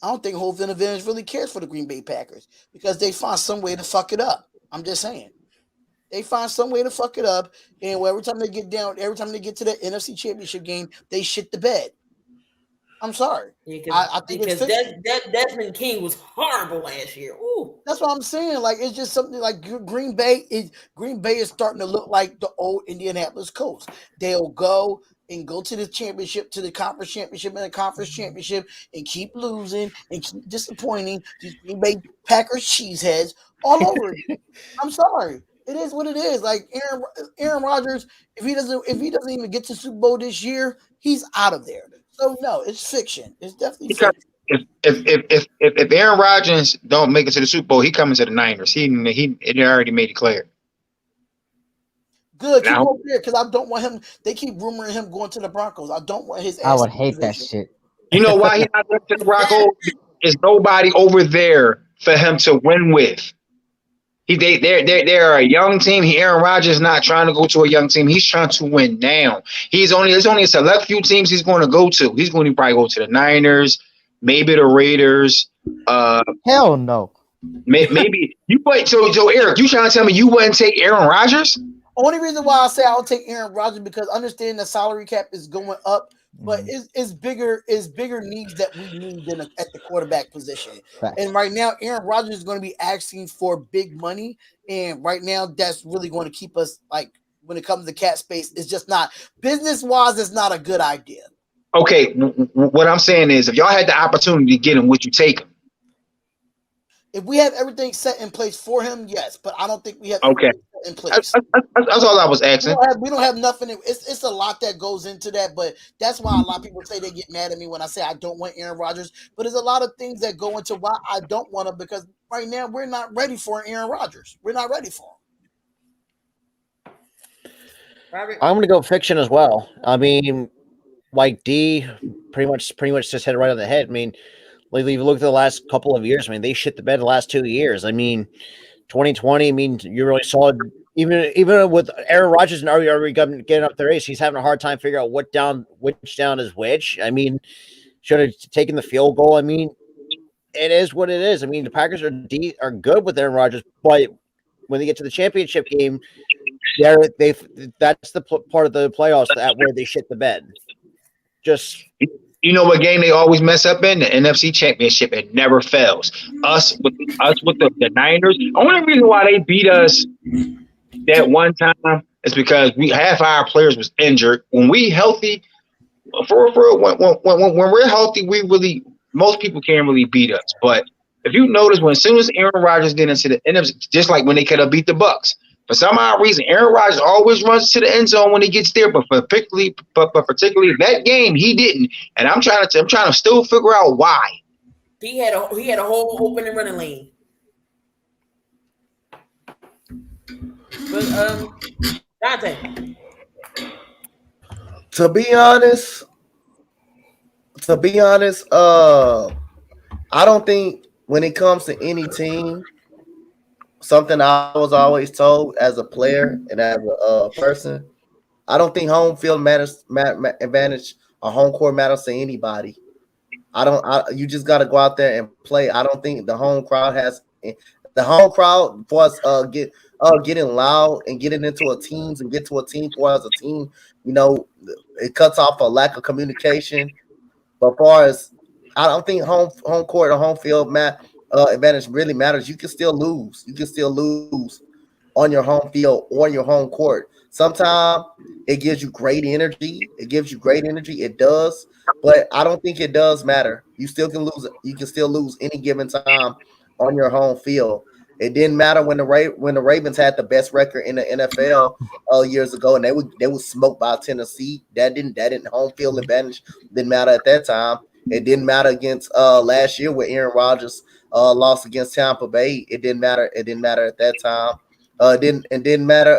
I don't think home field advantage really cares for the Green Bay Packers because they find some way to fuck it up. I'm just saying. They find some way to fuck it up, and every time they get to the NFC championship game, they shit the bed. I'm sorry. I think because Desmond King was horrible last year. Ooh. That's what I'm saying. Like, it's just something like Green Bay is starting to look like the old Indianapolis Colts. They'll go to the championship, to the conference championship and the conference championship, and keep losing and keep disappointing these Green Bay Packers cheeseheads all over again. I'm sorry. It is what it is. Like Aaron Rodgers, if he doesn't even get to Super Bowl this year, he's out of there. So no, it's fiction. It's definitely because fiction. If Aaron Rodgers don't make it to the Super Bowl, he comes to the Niners. He already made it clear. Good, keep him there because I don't want him. They keep rumoring him going to the Broncos. I don't want his. I would hate that shit. You know why he's not going to the Broncos? Is nobody over there for him to win with. They're a young team. Aaron Rodgers is not trying to go to a young team. He's trying to win now. There's only a select few teams he's going to go to. He's going to probably go to the Niners, maybe the Raiders. Hell no. Maybe you wait. So Eric, you trying to tell me you wouldn't take Aaron Rodgers? Only reason why I say I'll take Aaron Rodgers because understand the salary cap is going up, but it's bigger needs that we need than at the quarterback position. Fact. And right now, Aaron Rodgers is going to be asking for big money, and right now that's really going to keep us like when it comes to cap space. It's just not business wise. It's not a good idea. Okay, what I'm saying is, if y'all had the opportunity to get him, would you take him? If we have everything set in place for him, yes, but I don't think we have Okay. in place. That's all I was asking. We don't have nothing. It's a lot that goes into that, but that's why a lot of people say they get mad at me when I say I don't want Aaron Rodgers. But there's a lot of things that go into why I don't want him because right now we're not ready for Aaron Rodgers. We're not ready for him. Robert? I'm going to go fiction as well. I mean, like D pretty much just hit it right on the head. I mean, like if you look at the last couple of years, I mean, they shit the bed the last 2 years. I mean, 2020, I mean, you really saw it, even with Aaron Rodgers and already getting up the race, he's having a hard time figuring out which down is which. I mean, should have taken the field goal. I mean, it is what it is. I mean, the Packers are good with Aaron Rodgers, but when they get to the championship game, that's the part of the playoffs where they shit the bed. Just. You know what game they always mess up in? The NFC Championship. It never fails. Us with the Niners. The only reason why they beat us that one time is because half our players was injured. When we healthy, when we're healthy, most people can't really beat us. But if you notice, as soon as Aaron Rodgers get into the NFC, just like when they could have beat the Bucks. For some odd reason, Aaron Rodgers always runs to the end zone when he gets there, but particularly that game he didn't. And I'm trying to still figure out why. He had a whole open and running lane. But Donte. To be honest, I don't think when it comes to any team. Something I was always told as a player and as a person, I don't think home field advantage or home court matters to anybody. You just got to go out there and play. I don't think the home crowd for us getting loud and getting into a teams and get to a team for as a team. You know, it cuts off a lack of communication. But far as I don't think home court or home field advantage really matters. You can still lose. You can still lose on your home field or your home court. Sometimes it gives you great energy. It does, but I don't think it does matter. You still can lose. You can still lose any given time on your home field. It didn't matter when the Ravens had the best record in the NFL years ago, and they would smoke by Tennessee. That didn't home field advantage didn't matter at that time. It didn't matter against last year with Aaron Rodgers. Lost against Tampa Bay. It didn't matter. It didn't matter at that time. It didn't matter.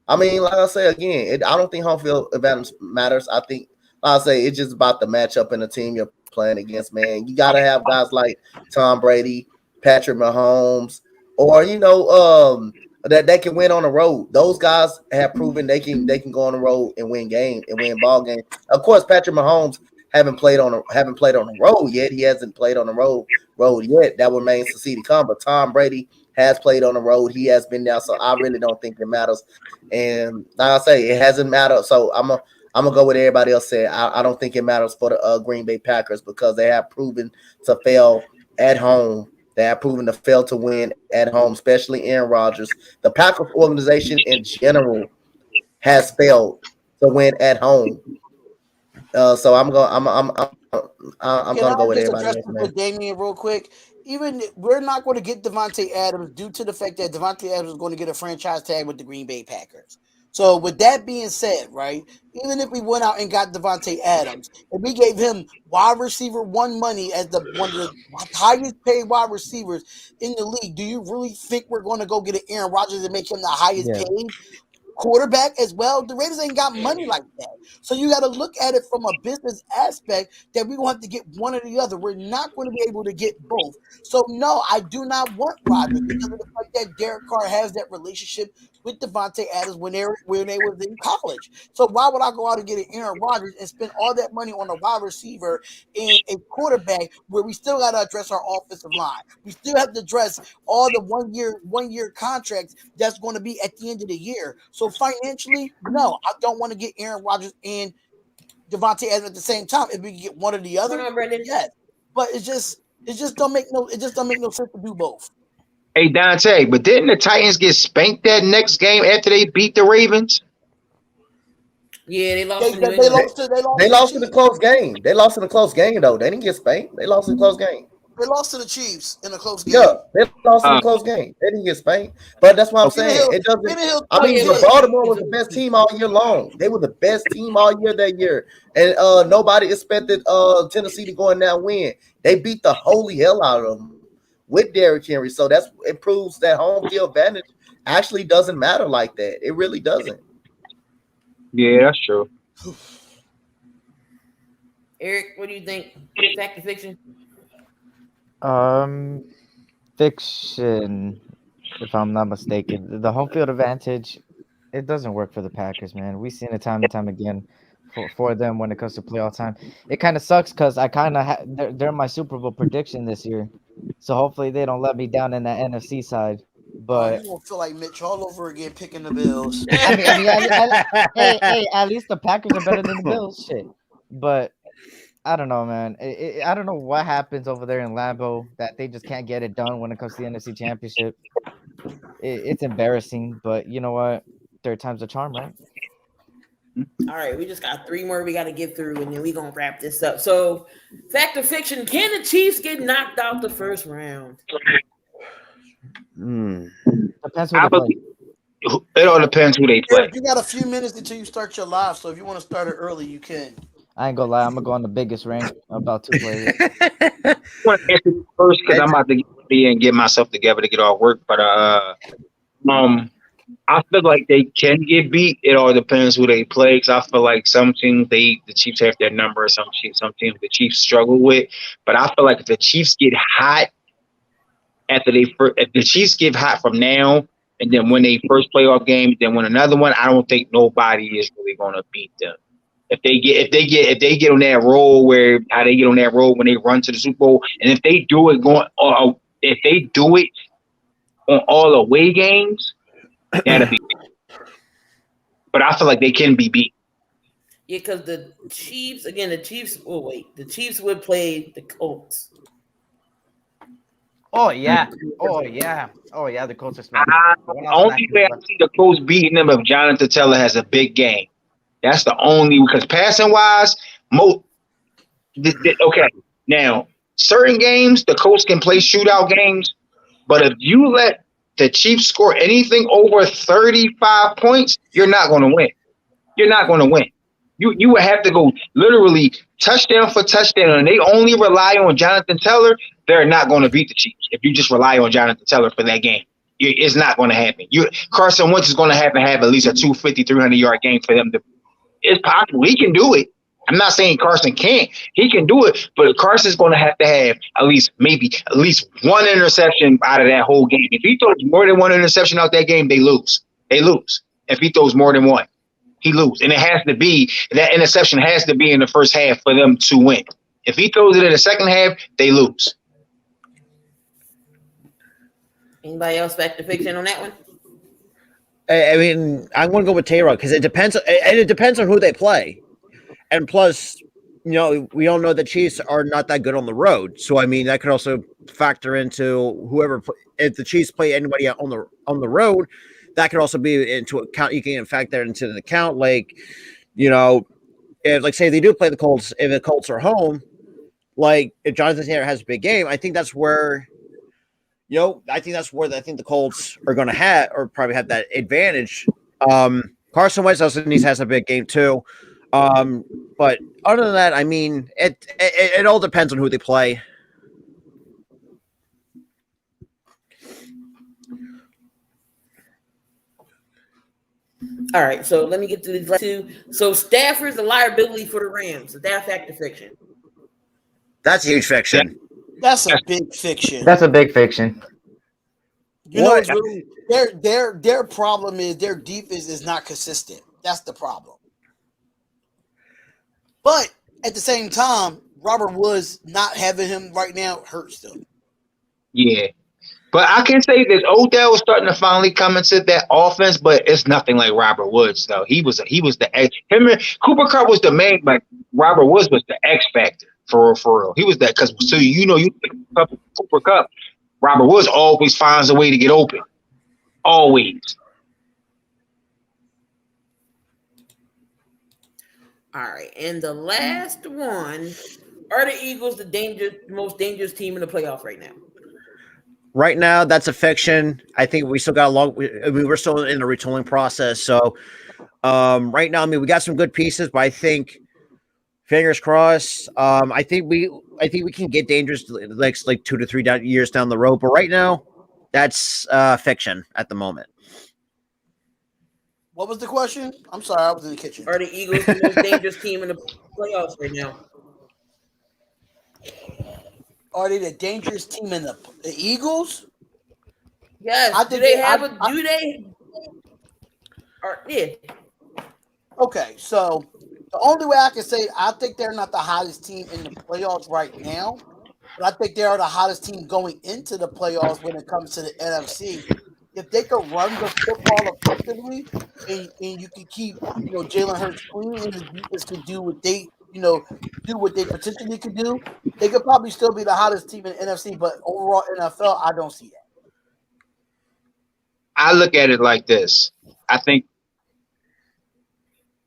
I mean, like I say again, I don't think home field advantage matters. I think, like I say, it's just about the matchup and the team you're playing against. Man, you got to have guys like Tom Brady, Patrick Mahomes, or that can win on the road. Those guys have proven they can go on the road and win ball games. Of course, Patrick Mahomes haven't played on the road yet. He hasn't played on the road yet. That remains to see to come. But Tom Brady has played on the road. He has been down. So I really don't think it matters. And like I say, it hasn't mattered. So I'm gonna go with everybody else said. I don't think it matters for the Green Bay Packers because they have proven to fail at home. They have proven to fail to win at home, especially Aaron Rodgers. The Packers organization in general has failed to win at home. So I'm gonna go with everybody else. With Damian real quick. Even we're not going to get Davante Adams due to the fact that Davante Adams is going to get a franchise tag with the Green Bay Packers. So with that being said, right, even if we went out and got Davante Adams, and we gave him wide receiver one money as one of the highest paid wide receivers in the league, do you really think we're going to go get an Aaron Rodgers and make him the highest paid? quarterback as well. The Raiders ain't got money like that. So you got to look at it from a business aspect that we're going to have to get one or the other. We're not going to be able to get both. So, no, I do not want Rodgers because of the fact that Derek Carr has that relationship with Davante Adams when they was in college. So why would I go out and get an Aaron Rodgers and spend all that money on a wide receiver and a quarterback where we still got to address our offensive line? We still have to address all the one year contracts that's going to be at the end of the year. So financially, no, I don't want to get Aaron Rodgers and Davante Adams at the same time. If we can get one or the other, yes. But it just don't make no sense to do both. Hey Dante, but didn't the Titans get spanked that next game after they beat the Ravens? Yeah, they lost. They lost in a close game. They lost in a close game though. They didn't get spanked. They lost in a close game. They lost to the Chiefs in a close game. Yeah, they lost in a close game. They didn't get spanked. But that's what I'm saying. It doesn't. I mean, Baltimore was the best team all year long. They were the best team all year that year, and nobody expected Tennessee to go in there and win. They beat the holy hell out of them with Derrick Henry. So it proves that home field advantage actually doesn't matter like that. It really doesn't. Yeah, that's true. Eric, what do you think? Fact or fiction? Fiction, if I'm not mistaken. The home field advantage, it doesn't work for the Packers, man. We've seen it time and time again for them when it comes to playoff time. It kind of sucks because I kind of they're my Super Bowl prediction this year, so hopefully they don't let me down in that NFC side. But you won't feel like Mitch all over again picking the Bills. Hey, at least the Packers are better than the Bills, shit. But I don't know, man. I don't know what happens over there in Lambeau that they just can't get it done when it comes to the NFC Championship. It's embarrassing, but you know what? Third time's a charm, right? All right, we just got 3 more we got to get through, and then we're going to wrap this up. So, fact or fiction, can the Chiefs get knocked out the first round? Depends who they play. It all depends who they play. You got a few minutes until you start your live, so if you want to start it early, you can. I ain't gonna lie, I'm gonna go on the biggest rank about 2 players. I want to answer first because I'm about to be and get myself together to get off work. But I feel like they can get beat. It all depends who they play. Because I feel like some teams the Chiefs have their number. Some teams the Chiefs struggle with. But I feel like if the Chiefs get hot if the Chiefs get hot from now and then win a first playoff game, then win another one, I don't think nobody is really gonna beat them. If they get on that roll how they get on that roll when they run to the Super Bowl, and if they do it on all away games, that'll be. But I feel like they can be beat. Yeah, because the Chiefs would play the Colts. Oh yeah, the Colts are smart. Only way I see the Colts beating them if Jonathan Taylor has a big game. That's the only, because passing wise, okay. Now, certain games the Colts can play shootout games, but if you let the Chiefs score anything over 35 points, you're not going to win. You're not going to win. You would have to go literally touchdown for touchdown, and they only rely on Jonathan Taylor. They're not going to beat the Chiefs if you just rely on Jonathan Taylor for that game. It's not going to happen. Carson Wentz is going to have at least a 250, 300-yard game for them to. It's possible. He can do it. I'm not saying Carson can't. He can do it, but Carson's going to have at least one interception out of that whole game. If he throws more than one interception out that game, they lose. If he throws more than one, he loses. And that interception has to be in the first half for them to win. If he throws it in the second half, they lose. Anybody else back to fiction on that one? I mean, I'm going to go with Tayrock because it depends on who they play. And plus, we all know the Chiefs are not that good on the road. So, I mean, that could also factor into whoever – if the Chiefs play anybody on the road, that could also be into account. You can factor that into the account. Like, if, say they do play the Colts, if the Colts are home, like if Jonathan Taylor has a big game, I think that's where – I think the Colts are going to have or probably have that advantage. Carson Wentz also has a big game too. But other than that, I mean, it all depends on who they play. All right, so let me get to these last two. So Stafford's a liability for the Rams. Is that fact or fiction? That's a huge fiction. That's a big fiction. That's a big fiction. You know, it's really their problem is their defense is not consistent. That's the problem. But at the same time, Robert Woods not having him right now hurts them. Yeah. But I can say this: Odell was starting to finally come into that offense, but it's nothing like Robert Woods, though. He was the X. Him and Cooper Kupp was the main, like Robert Woods was the X factor for real. He was that because you Cooper Kupp, Robert Woods always finds a way to get open, always. All right, and the last one: are the Eagles the most dangerous team in the playoffs right now? Right now, that's a fiction. I think we still got we're still in the retooling process. So right now, I mean, we got some good pieces, but I think fingers crossed. I think we can get dangerous like 2 to 3 years down the road. But right now, that's fiction at the moment. What was the question? I'm sorry, I was in the kitchen. Are the Eagles the most dangerous team in the playoffs right now? Are they the dangerous team in the Eagles? Yes. Do they have a? Do they? Or yeah. Okay, so the only way I can say I think they're not the hottest team in the playoffs right now, but I think they are the hottest team going into the playoffs when it comes to the NFC. If they could run the football effectively, and you can keep Jalen Hurts clean, and the defense can do what they do what they potentially could do, they could probably still be the hottest team in the NFC. But overall NFL, I don't see that. I look at it like this. I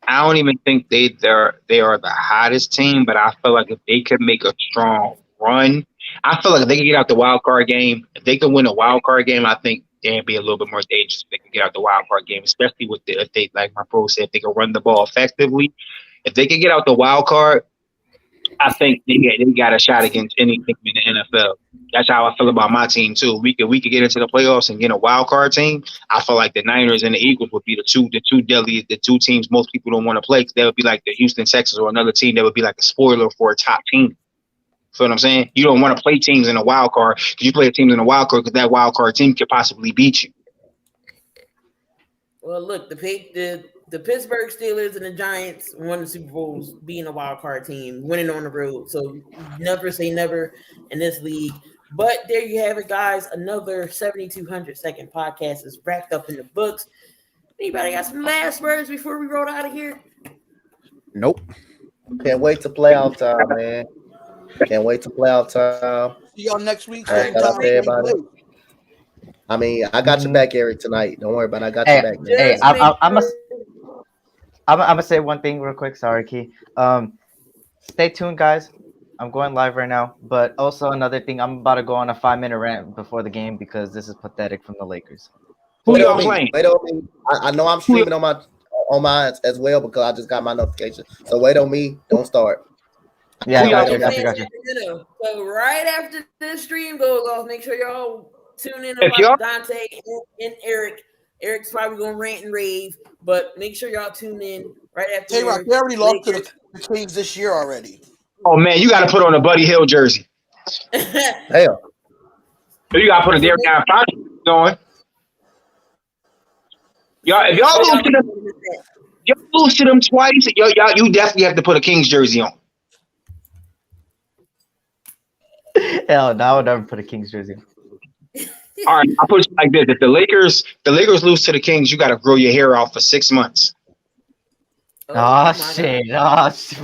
don't even think they are the hottest team, but I feel like if they could make a strong run, I feel like if they can get out the wild card game, if they can win a wild card game, I think they'd be a little bit more dangerous if they can get out the wild card game, especially if they, like my bro said, if they can run the ball effectively. If they can get out the wild card, I think they got a shot against any team in the NFL. That's how I feel about my team too. We could get into the playoffs and get a wild card team. I feel like the Niners and the Eagles would be the two teams most people don't want to play because they would be like the Houston Texans or another team that would be like a spoiler for a top team. Feel what I'm saying? You don't want to play teams in a wild card because you play teams in a wild card because that wild card team could possibly beat you. Well, look, the Pittsburgh Steelers and the Giants won the Super Bowls, being a wild card team, winning on the road. So never say never in this league. But there you have it, guys. Another 7,200 second podcast is wrapped up in the books. Anybody got some last words before we roll out of here? Nope. Can't wait to playoff time, man. Can't wait to playoff time. See y'all next week. Same time. Everybody. I mean, I got your back, Eric, tonight. Don't worry about it. I got your back. Man. Hey, I'm gonna say one thing real quick. Sorry, Key. Stay tuned, guys. I'm going live right now. But also another thing, I'm about to go on a 5-minute rant before the game because this is pathetic from the Lakers. Who y'all playing? Wait on me. I know I'm streaming on mine as well because I just got my notification. So wait on me. Don't start. Yeah, got you. So right after this stream goes off, make sure y'all tune in about Donte and Eric. Eric's probably gonna rant and rave, but make sure y'all tune in right after. Tayrock, they already lost to the Kings this year already. Oh man, you got to put on a Buddy Hield jersey. Hell, you got to put a Derrick Jones on. Y'all, if y'all lose to them twice, you definitely have to put a Kings jersey on. Hell, no, I would never put a Kings jersey on. All right, I'll put it like this: if the Lakers lose to the Kings, you got to grow your hair out for 6 months. Oh shit! Oh shit!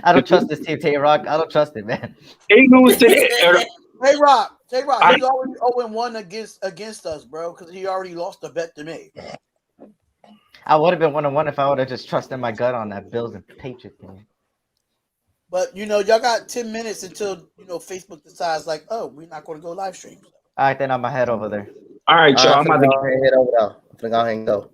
I don't trust this team, Tayrock. I don't trust it, man. They lose to Tayrock. He's already 0-1 against us, bro, because he already lost the bet to me. I would have been 1-1 if I would have just trusted my gut on that Bills and Patriots game. But y'all got 10 minutes until Facebook decides, like, oh, we're not going to go live stream. All right, then I'm gonna head over there. All right, y'all. I'm about to head over there. I'm gonna go hang up. All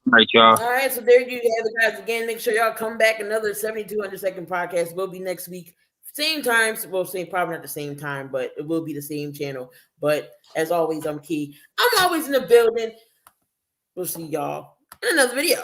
right, y'all. All right, so there you have it, guys. Again, make sure y'all come back. Another 7,200 second podcast will be next week. Same times. Well, probably not the same time, but it will be the same channel. But as always, I'm Key. I'm always in the building. We'll see y'all in another video.